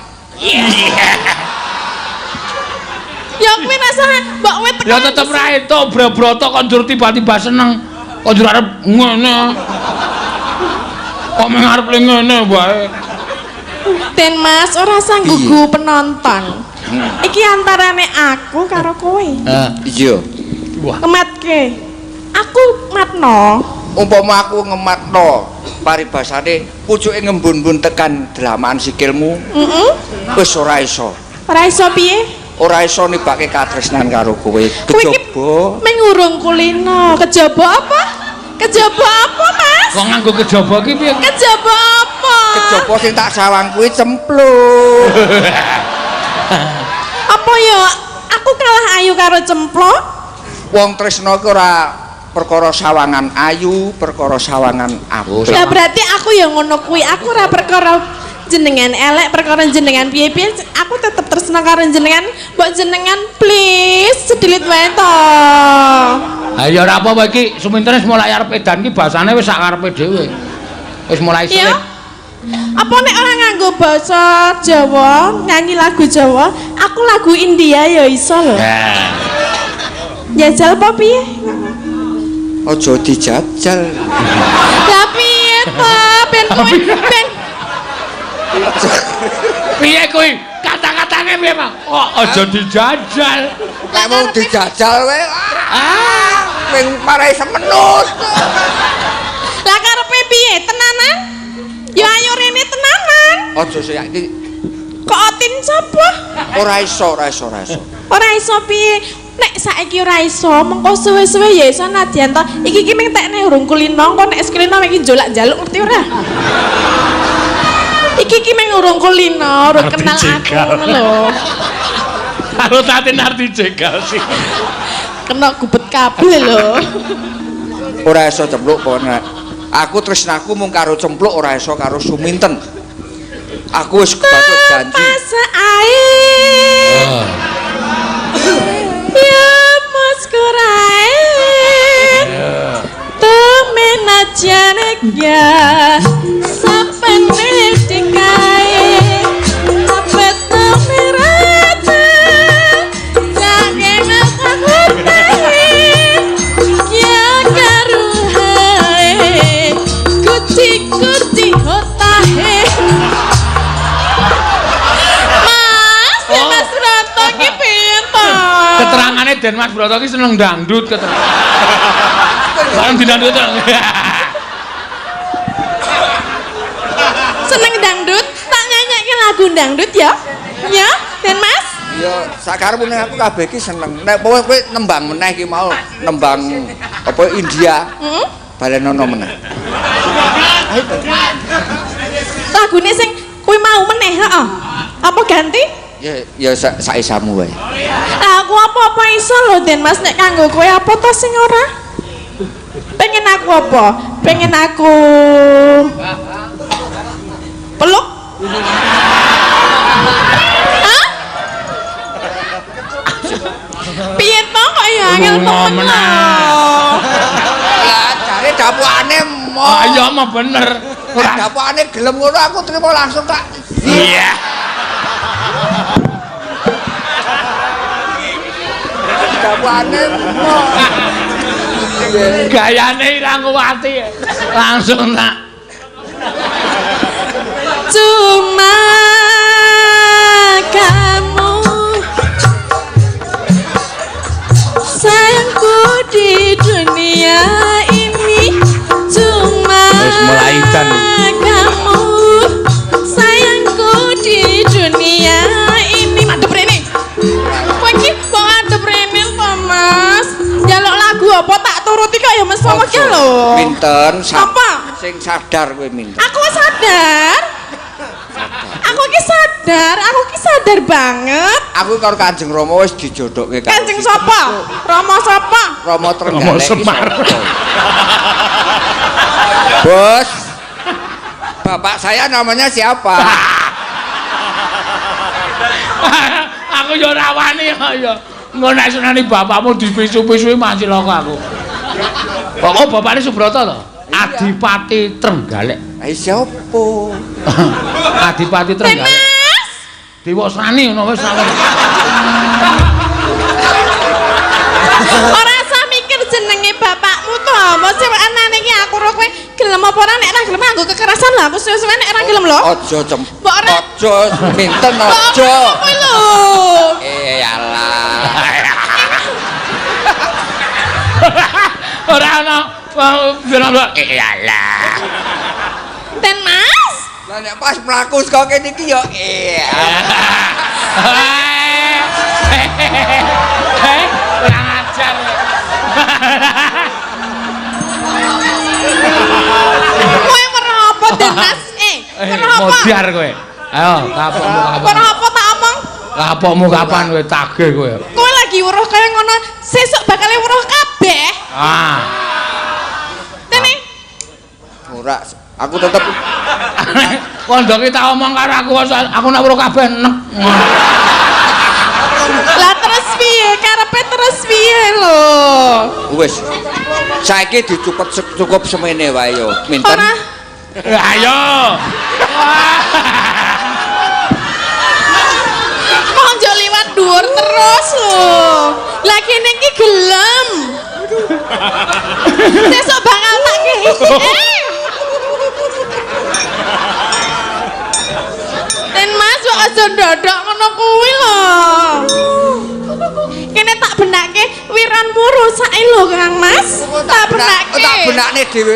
Ya kuwi rasane mbok kowe Ya tetep ra itu broto kok njur tiba-tiba seneng. Kok njur arep ngene. Kok mengarep ngene wae. Den Mas ora sanggugu penonton. Iki antarane aku karo kowe. iya. Kematke. Aku matno. Umpama aku ngematno paribasane pucuke ngembun-mbun tekan delamaan sikilmu, wis ora iso. Ora iso piye? Ora iso nibake katresnan karo kowe. Kejaba Mengurung kulino. Kejaba apa? Kejaba apa, Mas? Kok nganggo kejaba iki piye? Kejaba apa? kejaba sing tak sawang kuwi Cempluk. Apa ya? Aku kalah ayu karo Cempluk? Wong tresna ku ora perkara sawangan ayu, perkara sawangan apik. Ya berarti aku ya ngono kuwi. Aku ora perkara jenengan elek, perkara jenengan piye-piye. Aku tetep tresna karo jenengan. Mbok jenengan please sedilit wae to. Ha ya ora apa-apa iki suminten wis mulai arep edan iki basane wis sak karepe dhewe. Wis mulai Ya. sulit. Apa nek ora nganggo basa Jawa, nyanyi lagu Jawa, aku lagu India ya iso lho. Nah. Jajal apa piye? Aja dijajal. Lah piye to? Ben kowe ben Piye kuwi? Kata-katane piye, Pak? Kok aja dijajal. Nek mau dijajal wae ping marai semenut. lah karepe piye? Tenanan? Ya ayo rene tenanan. Aja saiki Kok otin sapa? ora iso. Ora iso piye? Nek saiki ora iso, mengko suwe-suwe ya iso nadyan to. Iki ming tekne urung kulino, kok nek kulino iki njolak-njaluk ngerti ora? Iki ming urung kulino, urung kenal aku ngono lho. Karo tatin arti jegal sih. Kena gubet kabel lho. Ora iso Cempluk pokoknya. Aku tresnaku mung karo Cempluk, ora iso karo Suminten. Aku wis kebatut janji. Pas air. Ya mas kurai. Temen aja ya. Sapane dikai. Apa temerata. Jangan aku tahu. Ya karuhai. Kuci hotahe. Mas Broto ki piye to? Keterangane Den Mas Broto ki seneng dangdut keterangan. Bareng didangdut. Seneng dangdut, tak nyanyikke lagu dangdut ya. Ya, Den Mas. Ya sakarepmu ning aku kabeh iki seneng. Nek kowe nembang meneh iki mau nembang apa India. Heeh. Balenono meneh. Lagune sing kuwi mau meneh, heeh. Apa ganti? Ya saisamu wae. Lah aku apa-apa iso lho Den Mas nek kanggo kowe apa to sing ora? Pengen aku apa? Pengen aku peluk? Hah? Piye to kok ya angel temen lho. Lah jare dapukane mo. Iya mah bener. Dapukane gelem ngono aku trimo langsung tak. Iya. Dapukane mo. Gayane ilang kuwati. Langsung tak. Cuma kamu sayangku di dunia ini. Cuma mulai dan kamu sayangku di dunia ini. Madep rene. Kowe iki kok madep rene to, Mas? Njaluk lagu apa tak turuti kok ya Mas Wawa ki lho. Minten Apa? sing sadar kowe minten. Aku sadar. Aku ki sadar banget. Aku karo Kanjeng Rama wis dijodohke karo Kanjeng sapa? Rama sapa? Rama Trenggalek. Rama Semar. Bos. Bapak saya namanya siapa? Aku yo ora wani ya. Ngono nek sunani bapakmu dipisu-pisui manci loko aku. Kok bapakne Subrata to? Adipati Trenggalek. Ai siapa? Adipati Trenggalek. Diwasani ngono wis sampun. Ora usah mikir jenenge bapakmu to. Mosok anane iki aku karo kowe gelem apa ora nek ora gelem nganggo kekerasan lah. Aku suwe-suwe nek ora gelem lho. Aja Mbok ora aja minten aja. Kowe lho. Alah. Ora ana alah. Den Mas. Lah nek pas mlaku saka kene iki ya Kurang ajar. Kowe merah apa Den Mas? Merah apa? Modiar kowe. Ayo, kapokmu kapan? Merah apa tak omong? Kapokmu kapan kowe tagih kowe? Kowe lagi weruh kaya ngono, sesuk bakal weruh kabeh. Ah. Tene. ora aku tetep Kondoke tak omong karo aku nek weruh kabeh nek. Lah terus piye? Karepe terus piye lho? wis saiki dicupet cukup semene wae yo minten Ora. Ayo. Monjo liwat dhuwur terus lho. Lah kene iki gelem. Sesuk bakal tak kei. Den Mas kok aja ndodok ngono kuwi lho. Kene tak benake wiranmu rusake lho Kang Mas. Tak benake. tak benakne dhewe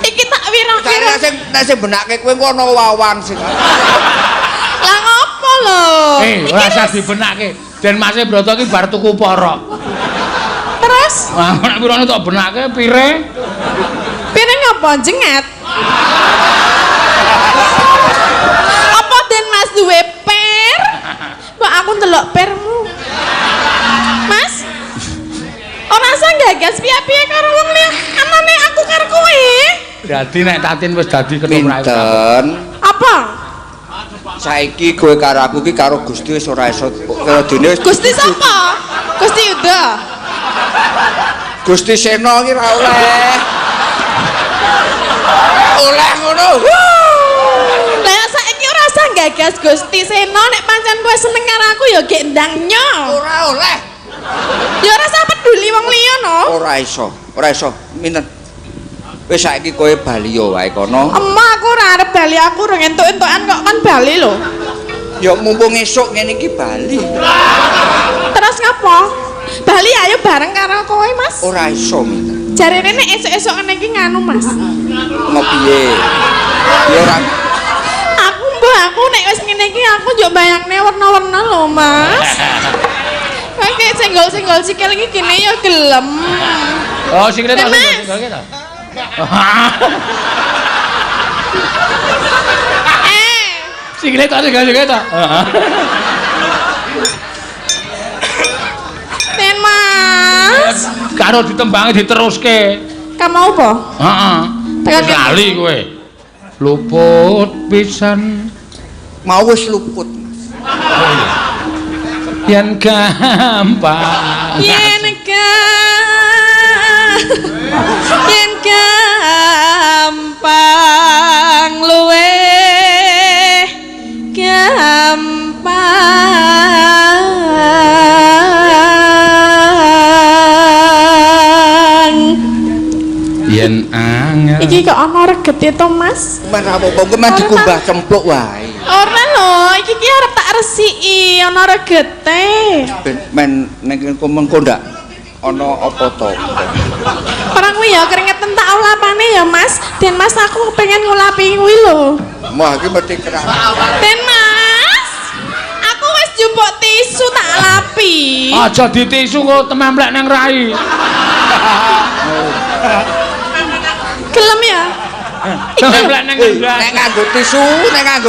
Iki tak wirang-wirang. nek sing benake kowe engko ana wawan sing Lah ngopo lho? Ora usah dibenake. Den Mas Broto iki bar tuku porok. Terus Wah, nek pirane tok benake pire? piring apa jengat? Apa Den Mas duwe per? Kok aku ndelok permu. Mas? Ora usah gagas piye-piye karo wong liya. Anane aku karo kowe. Dadi nek Tatin wis dadi ketum rakyat. minten Apa? saiki kowe karo aku iki karo Gusti wis ora iso kaya dene wis Gusti sapa? Gusti Yuda. Gusti Sena iki ra oleh ngono Lah saiki ora usah gagas Gusti Sena nek pancen kowe seneng karo aku ya gek ndang nyo. ora oleh Ya ora usah peduli wong liya no. ora iso minten wis saiki kowe bali yo wae kono Emah aku ora arep bali, aku ora entuk-entukan kok kan bali lho. ya mumpung esuk ngene iki bali Terus ngapa? Bali ayo bareng karo kowe Mas. ora iso minten Jarene nek esuk-esuk ngene iki nganu Mas. ngopiye ya ora Aku nek wis ngene iki aku yo bayangne warna-warna lho Mas. Kayak senggol-senggol sikil iki kene yo gelem. Oh, sikile tok Mas. singgol kita. Sikile tak sikile tak. Den Mas. Karo ditembangi diteruske. Kamu apa? Heeh. Tekan Wis lali kowe. Luput pisan Mau wis luput. yen gampang. Yen gampang luwe gampang. Yen angel. Iki kok ana regete to, Mas? Men apa-apa kuwi men dikumbah cempluk wae. Ora lho, iki ki arep tak resiki ana regete. Ben men ning mengko ndak ana apa to? Orang kuwi ya keringetan tak ulapane ya, Mas. Den Mas aku pengen ngulapi kuwi lho. Wah, iki mesti kerah. Den Mas, aku wis jupuk tisu tak lapi. Aja ditisu kok tememplek nang rai. Gelem ya? Tememplek nang Nek rai. nganggo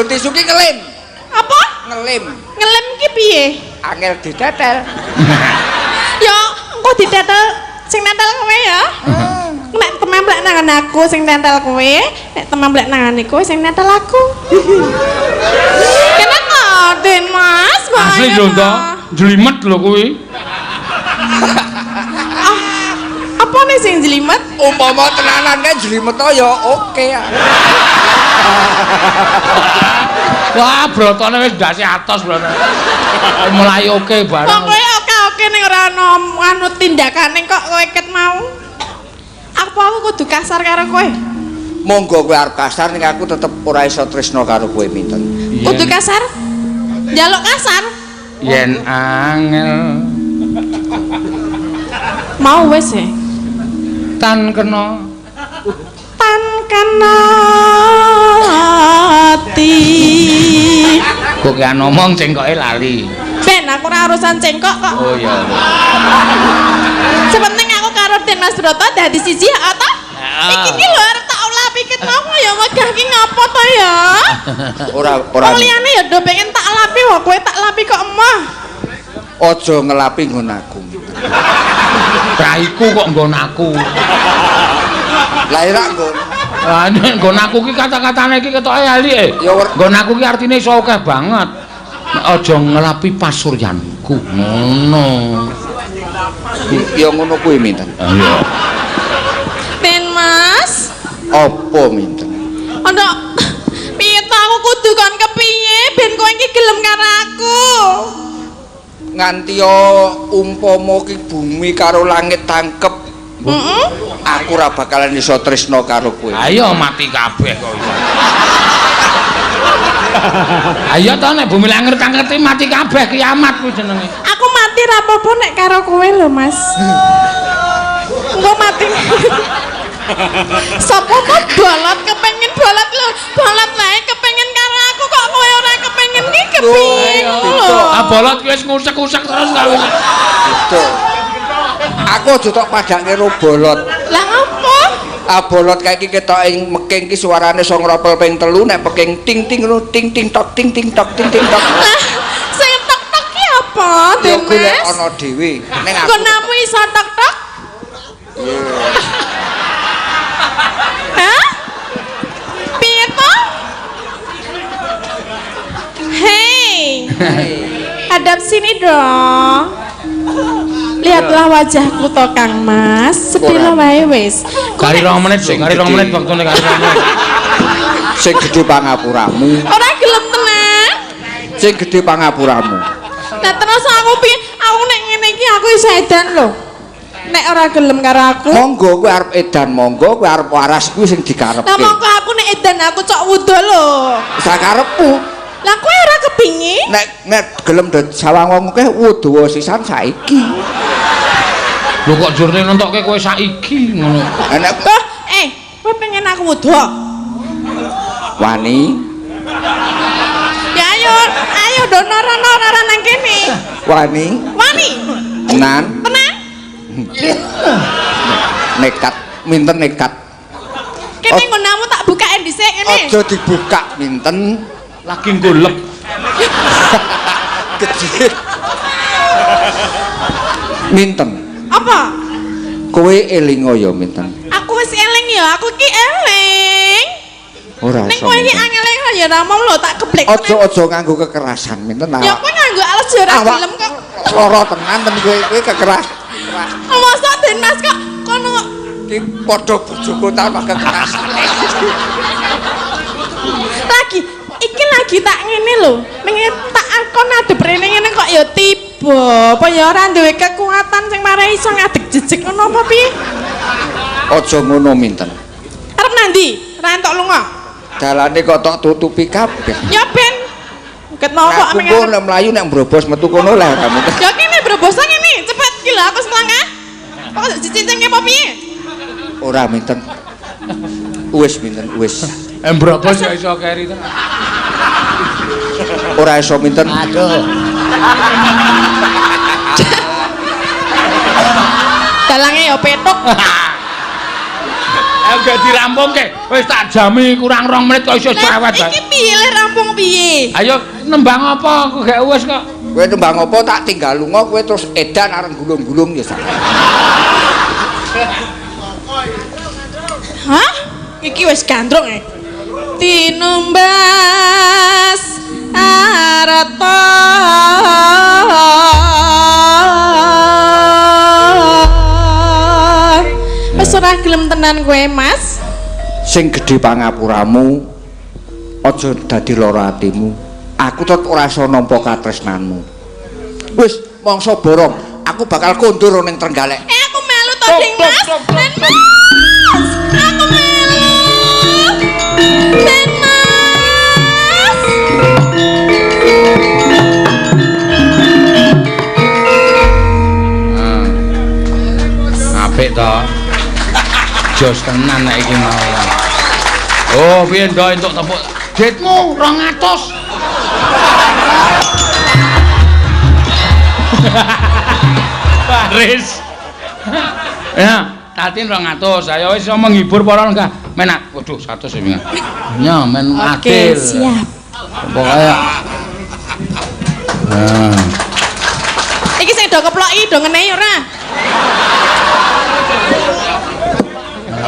tisu ki ngelim. Apa? Ngelim. Ngelem ki piye? Angel ditetel. Ya, engko ditetel sing netel kowe ya. Nek tememplek nang aku sing netel kowe, nek tememplek nang kowe sing netel aku. Kenapa, Den Mas? Asli lho to, jlimet lho kuwi. Apa nih sing jelimet? Umpama tenanan kan jlimet to ya oke ya. Wah, brotone wis ndase atos brotone. Mulai oke bareng. Pokoke oke-oke ning ora ana anu tindakane kok kowe ket mau. Aku kudu kasar karo kowe. Monggo kowe arep kasar ning aku tetep ora iso tresno karo kowe minten. Kudu kasar? Njaluk kasar? Yen angel Mau wis e. tan kena Tan kena ati. kok ki ngomong cengkoke lali. Ben aku ora urusan cengkok kok. Oh iya. Sepenting aku karo Den Mas Broto dadi siji ya ta? Iki ki lho arep tak ulapi ket mau ya megah ki ngopo to ya? Ora Wong liyane ya do pengen tak lapi wae kowe tak lapi kok emah. aja ngelapi nggon aku. Raiku kok nggon aku. Lah ora nggon. Lah nek nggon aku ki kata-katane iki ketoke alike. Ya Nggon aku ki artine iso akeh banget. Nek aja ngelapi pasuryanku. Ngono. ya ngono kuwi minten. Iya. Den Mas, Apa minten? ana piye to aku kudu kon kepiye ben kowe iki gelem karo aku? Nganti yo umpama ki bumi karo langit tangkep, Heeh. aku ora bakalan iso tresno karo kowe. Ayo mati kabeh kok. Ayo to nek bumi langit tangketi mati kabeh kiamat kuwi jenenge. Aku mati ra apa-apa nek karo kowe lho, Mas. Engko mati. Sapa kok bolot kepengin bolot lho. Bolot wae kepengin karo aku kok kowe ora kepengin ki kepiye lho. Ah bolot kuwi wis ngusek-usek terus kali. Betul. Aku aja tok padake ro bolot. Lah apa? Bolot kae iki ketoke meking ki suarane song ropel ping 3 nek peking ting ting ngono ting ting tok ting ting tok ting ting tok. Lah sing tok-tok ki apa, Ya Den golek Mas? ana dhewe. Ning aku Gonamu iso tok-tok? Hah? Piye to? Hei. Hadap sini dong. Lihatlah wajahku to Kang Mas, sedih wae wis. Kari 2 menit sih, kari 2 menit waktune kari 2 menit. sing gedhe pangapuramu. Ora gelem tenan. Sing gedhe pangapuramu. Nah terus aku piye? Aku nek ngene iki aku iso edan lho. Nek ora gelem karo aku. Monggo kowe arep edan, monggo kowe arep waras kuwi sing dikarepke. Lah mongko aku nek edan aku cok wudo lho. Sakarepmu. Lah kowe ora kepingin? Nek gelem dadi sawang wong akeh wudu sisan saiki. Lho kok jurne nentokke kowe saiki ngono. Nek Kowe pengen aku wudo? wani, Ya ayo donor-donor nang kene. wani, Wani, tenan, tenang. nekat, minten nekat. Kene nggonamu tak bukain dhisik kene. Aja dibuka minten. Lagi golek. Gede. Minten. Apa? Kowe elingo ya Minten. Aku wis eling ya, aku ki eling. Ora Ning iso. kowe iki angel ya ramong lho tak geblek. Ojo nganggo kekerasan Minten. Ya kowe nganggo alas ya ora gelem kok. Lara tenan ten kowe kekeras. Masa Den Mas kok kono Iki padha bojoku tambah kekerasan. lagi iki lagi tak ngene lho. Ning tak akon adep rene ngene kok ya tiba. Apa ya ora duwe kekuatan sing marai iso ngadeg jejeg ngono apa piye? Aja ngono Minten. Arep nandi? Ra entuk lunga. Dalane kok tok tutupi kabeh. Ya ben. Ket nopo Aku kok nek mlayu nek mbrobos metu kono lah ora Minten. ya kene brobosan ini cepet gila aku setengah. Kok dicincingke apa piye? Ora Minten. Wis Minten, wis. Embrobos ya iso keri tenan. Ora iso Minten. Aduh. Dalange ya petuk. Ayo gak dirampungke. Wis tak jami kurang 2 menit kok iso cerewet bae. Iki piye le rampung piye? Ayo nembang apa aku gak wis kok. Kowe tembang apa tak tinggal lunga kowe terus edan areng gulung-gulung ya sak. Hah? Iki wis gandrung e. Tinumbas arata wis ora gelem tenan kowe Mas. Sing gedhe pangapuramu aja dadi lara atimu. Aku tetep ora iso nampa katresnanmu. Wis mangsa borong, aku bakal kondur ning Trenggalek. Aku melu to Ding Mas. Den Mas. Aku melu. Den Mas. Apik to. Jos tenan nek iki mau. Oh, piye ndo entuk tepuk. Ditmu 200. Baris. Ya, tatin 200. Ayo wis iso menghibur para enggak. Menak. Waduh, 100 ya. Ya, men adil. Oke, siap. Pokoke. Nah. Iki sing do keploki do ngenehi ora?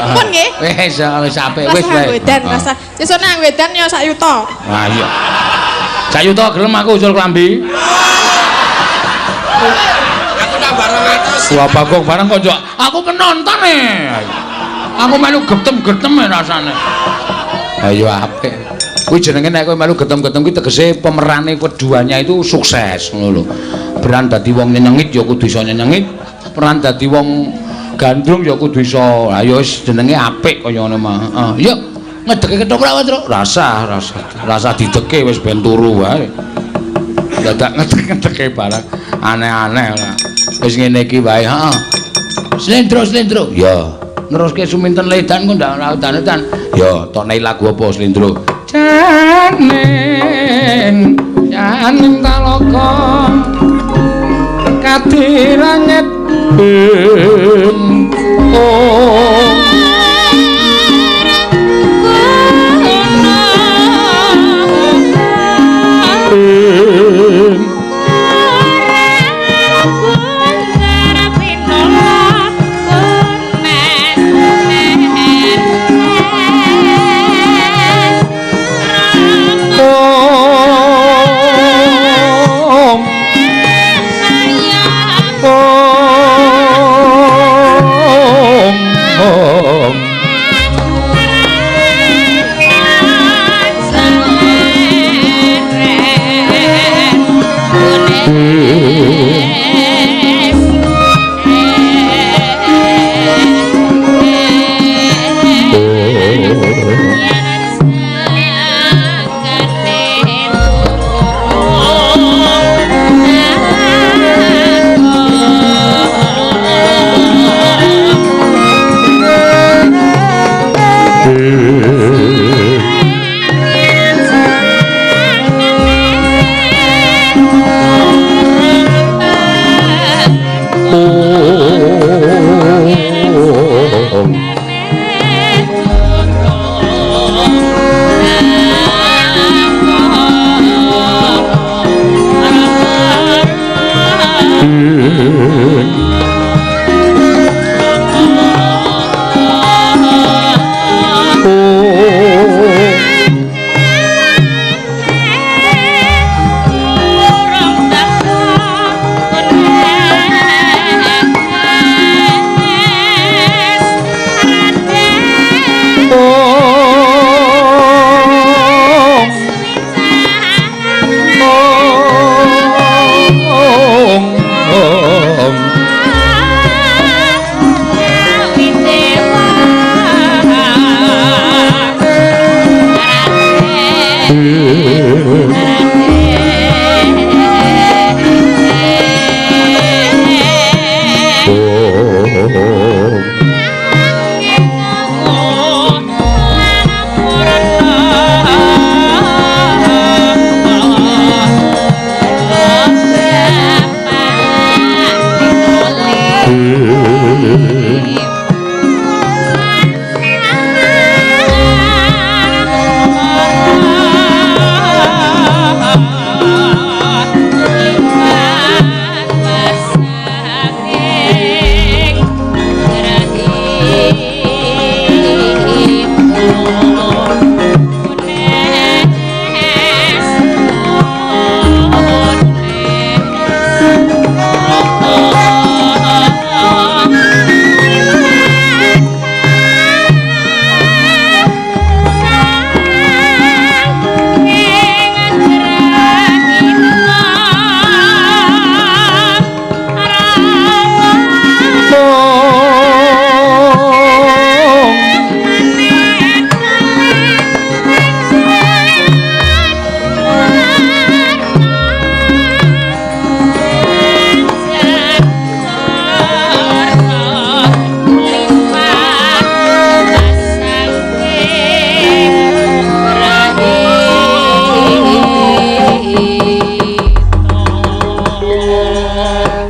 Pun nggih. Wis apik Wis wis wae. wedan rasa. Sesuk nang wedan ya sak yuta. Wah iya. Sak yuta gelem aku usul klambi. Aku tambah 200. Wah bagong barang kok njok. Aku penonton e. Aku melu getem-getem rasane. Ayo apik. Kuwi jenenge nek kowe melu getem-getem kuwi tegese pemerane keduanya itu sukses ngono lho. Peran dadi wong nyenyengit ya kudu iso nyenyengit. Peran dadi wong gandrung ya kudu iso. Ayo wis jenenge apik kaya ngono mah. Yuk ngedeke ketoprak wae, Tru. Rasa dideke wis ben turu wae. Dadak ngedeke barang aneh-aneh ora. Wis ngene iki wae, heeh. Slendro. Ya. Neruske Suminten Ledan kok ndak lautan. Ya, tonei lagu apa Slendro? Janing talaka kadiranget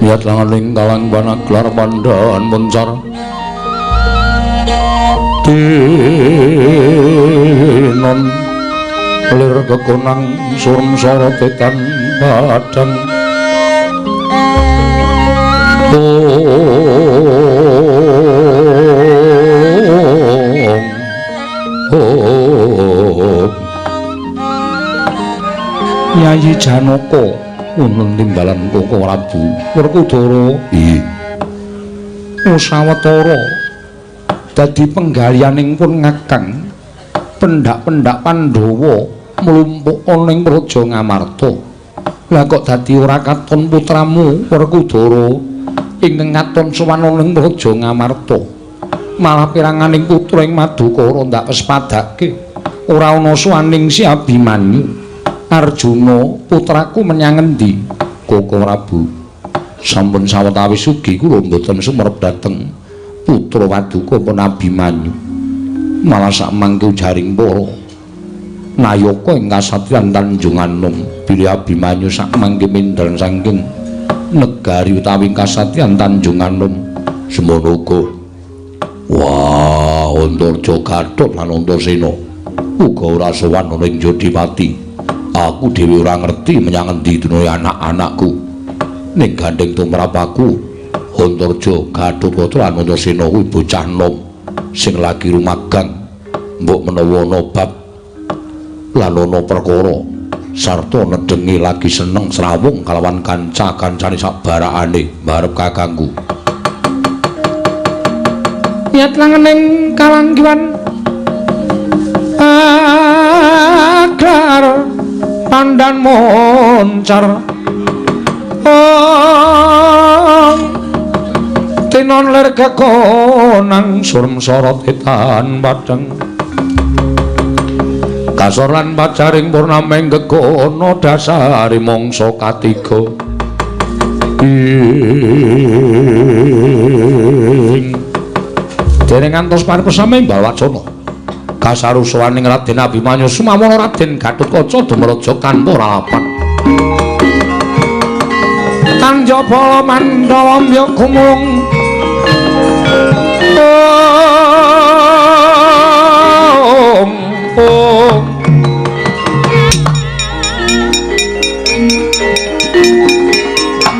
Yat langaning kalang banaglar pandaan muncar Tinon lir kekonang surm sorotetan badang Yayi Janaka unun timbalan Koko Prabu Werkudara Usawatara dadi penggalianing pun ngakang pendak-pendak Pandhawa mlumpuk ana ing Praja Ngamarta. Lah kok dadi ora katon putramu Werkudara ingkang ngaton sowan ana ing Praja Ngamarta. Malah piranganing putra ing Madukara ndak kespadake. Ora ana suwaning si Abimanyu. Arjuna putraku menyang endi? Koko Prabu. Sampun sawetawis ugi kula mboten sumerep dhateng putra Paduka pun Abimanyu. Malah sak mangke jaring para nayaka ing kasatriyan Tanjung Anom bilih Abimanyu sak mangke mindhang saking negari utawi kasatriyan Tanjung Anom semono uga wah Antarja Gathot lan Antasena uga ora sowan ana ing Jodipati. Aku dhewe ora ngerti menyang endi dunune anak-anakku ning gandeng tumrap aku Antarja Gathot lan Antasena kuwi bocah nom sing lagi rumagang mbok menawa ana bab lan ana perkara sarta nedhengi lagi seneng srawung kalawan kanca-kancane sak barakane barep kakangku. Yat langening kalanggiwan aglar pandan moncar tinon lir kekonang surm sorotetan padang kasor lan pacaring purnaming gegono dasari mangsa katiga dereng ngantos paripesame Balwacana kasarusaning Raden Abimanyu sumamana Raden Gatotkaca dumraja kanthi lalapan Tanjapala Mandhawa mbya gumulung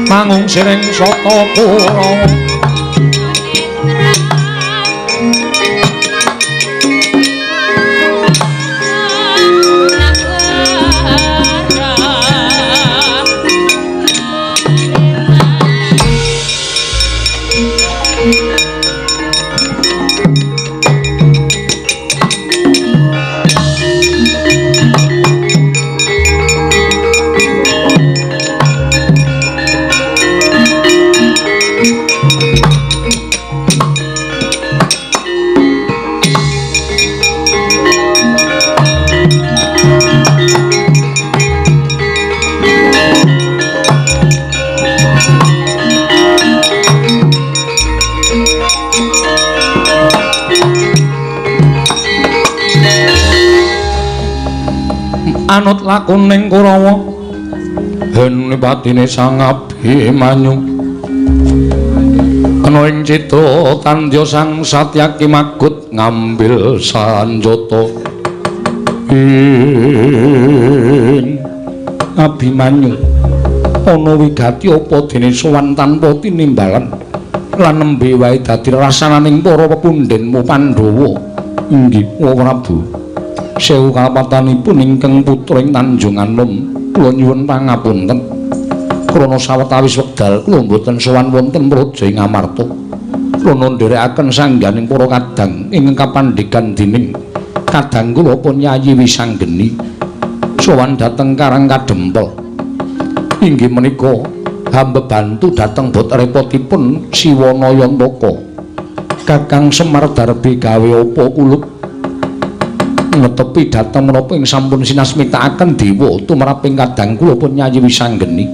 mangung siring sata Kurawa anut lakuning Kurawa henune patine Sang Abimanyu ana ing citra tandya Sang Satyaki magut ngambil sanjata Abimanyu ana wigati apa dene sowan tanpa tinimbalan lan nembe wae dadi rasananing para pepundhenmu Pandhawa inggih Prabu sewu kalapatanipun ingkang putra ing Tanjung Anom kula nyuwun pangapunten krana sawetawis wekdal kula mboten sowan wonten Praja ing Ngamarta kula ndherekaken sangganing para kadang ingkang kapandhegan dening kadang kula pun Yayi Wisanggeni sowan dhateng Karang Kadempel inggih menika hamba bantu dhateng bot repotipun Siwana Yantaka Kakang Semar Darbi gawe apa kulup netepi dhateng menapa ing sampun sinasmitakaken dewa tumraping kadang kula pun Yayi Wisanggeni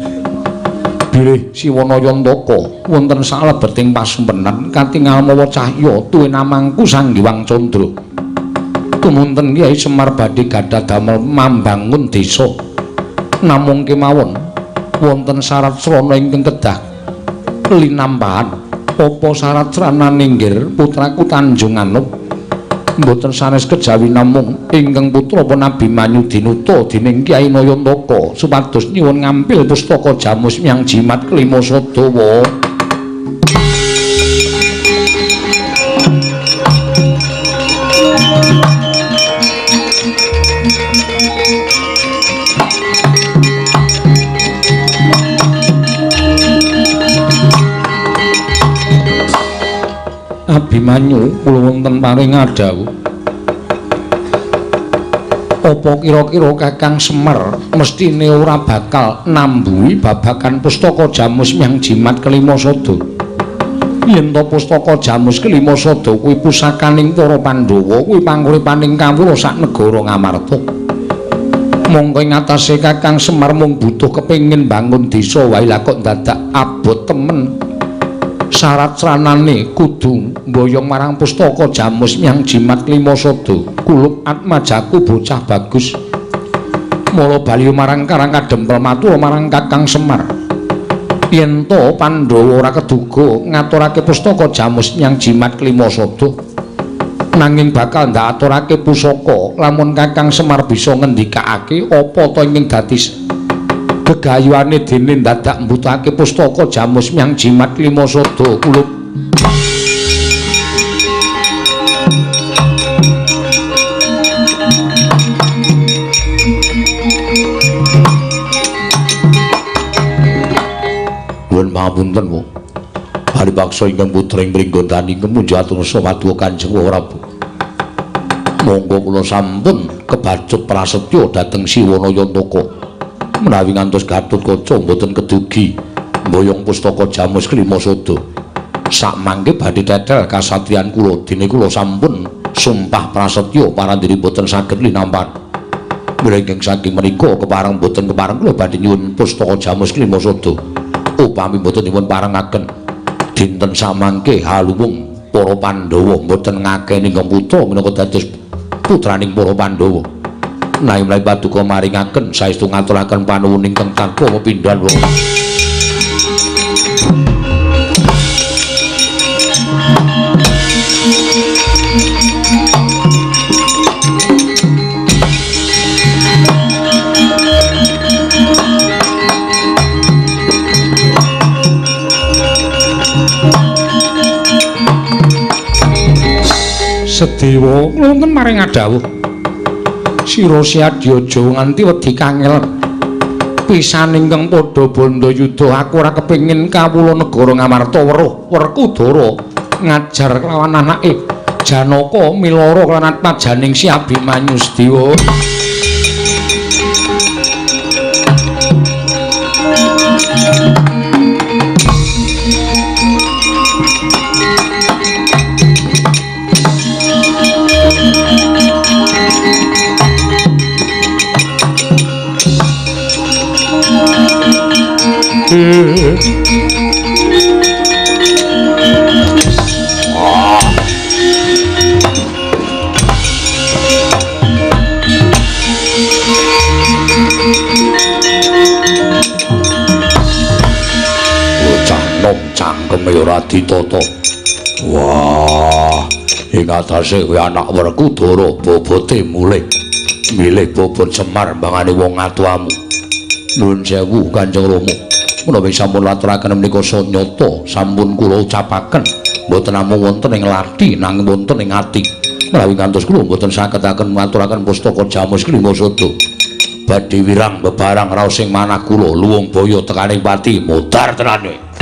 bilih Siwana Yantaka wonten salebeting pasempenan katingal mawa cahya tuwin namangku Sang Hyang Candra tumunten Kyai Semar badhe gadhah damel mambangun desa namung kemawon wonten syarat srana ingkang kedah linampahan apa syarat sranan inggir putraku Tanjung Anup mboten sanes kejawi namung ingkang putra Abimanyu dinuta dening Kyai Nayantaka supados nyuwun ngampil pustaka Jamus Myang Jimat kelima Sadawa. Abimanyu kula wonten paring adhawu. Apa kira-kira Kakang Semar mestine ora bakal nambuhi babagan pustaka Jamus Myang Jimat kelima Sada. Yen to pustaka Jamus kelima Sada kuwi pusakaning para Pandhawa, kuwi panguripaning kawula sak negara Ngamarta. Monggo ing atase Kakang Semar mung butuh kepengin bangun desa wae lah kok dadak abot temen. Syarat sranane kudu mboyong marang pustaka Jamus Myang Jimat lima Sada kulub atmajaku bocah bagus mula bali marang Karang Kadempel matur marang Kakang Semar yen to Pandhawa ora keduga ngaturake pustaka Jamus Myang Jimat lima Sada nanging bakal ndak aturake pusaka lamun Kakang Semar bisa ngendikake apa to ing dadi gegayuane dene dadak mbutuhake pustaka Jamus Myang Jimat lima Sada kulub. Nuwun pangapunten Bu. Haripaksa ingkang putra ing Pringgondani kemuju atur sawadya Kanjeng Prabu. Monggo kula sampun kebacut prasetya dhateng Siwa Nayantaka. Menawi ngantos Gatotkaca mboten kedugi mboyong pustaka Jamus kelima Sada sak mangke badhe tetel kasatriyan kula dene kula sampun sumpah prasetya parandiri boten saged linampahan mrenging saking menika kepareng boten kepareng kula badhe nyuwun pustaka Jamus kelima Sada upami boten dipun parengaken dinten samangke halumung para Pandhawa boten ngakeni ingkang putra minangka dados putraning para Pandhawa. Nai mlai paduka maringaken saestu ngaturaken panuwun ingkang tanpa pepindhan wong. Sedewa wonten maring adhawuh Sira Syadyaja nganti wedi kangel pisan ingkang padha bandha yudha aku ora kepengin kawula negara Ngamarta weruh Werkudara ngajar kelawan anake Janaka milara lan atmajaning Si Abimanyu Sedewa. Cangkeme ora ditata. Wah, ing atase kuwi anak Werkudara bobote mulih milih bobot Semar mbangane wong atuamu. Nuwun sewu Kanjeng Rama. Menawi sampun laturaken menika sanyata sampun kula ucapaken mboten namung wonten ing lathi nanging wonten ing ati. Menawi ngantos kula mboten sagetaken maturaken pustaka Jamus kelima Sada. Badhe wirang bebarang raos ing manah kula luwung baya tekaning pati modar tenane.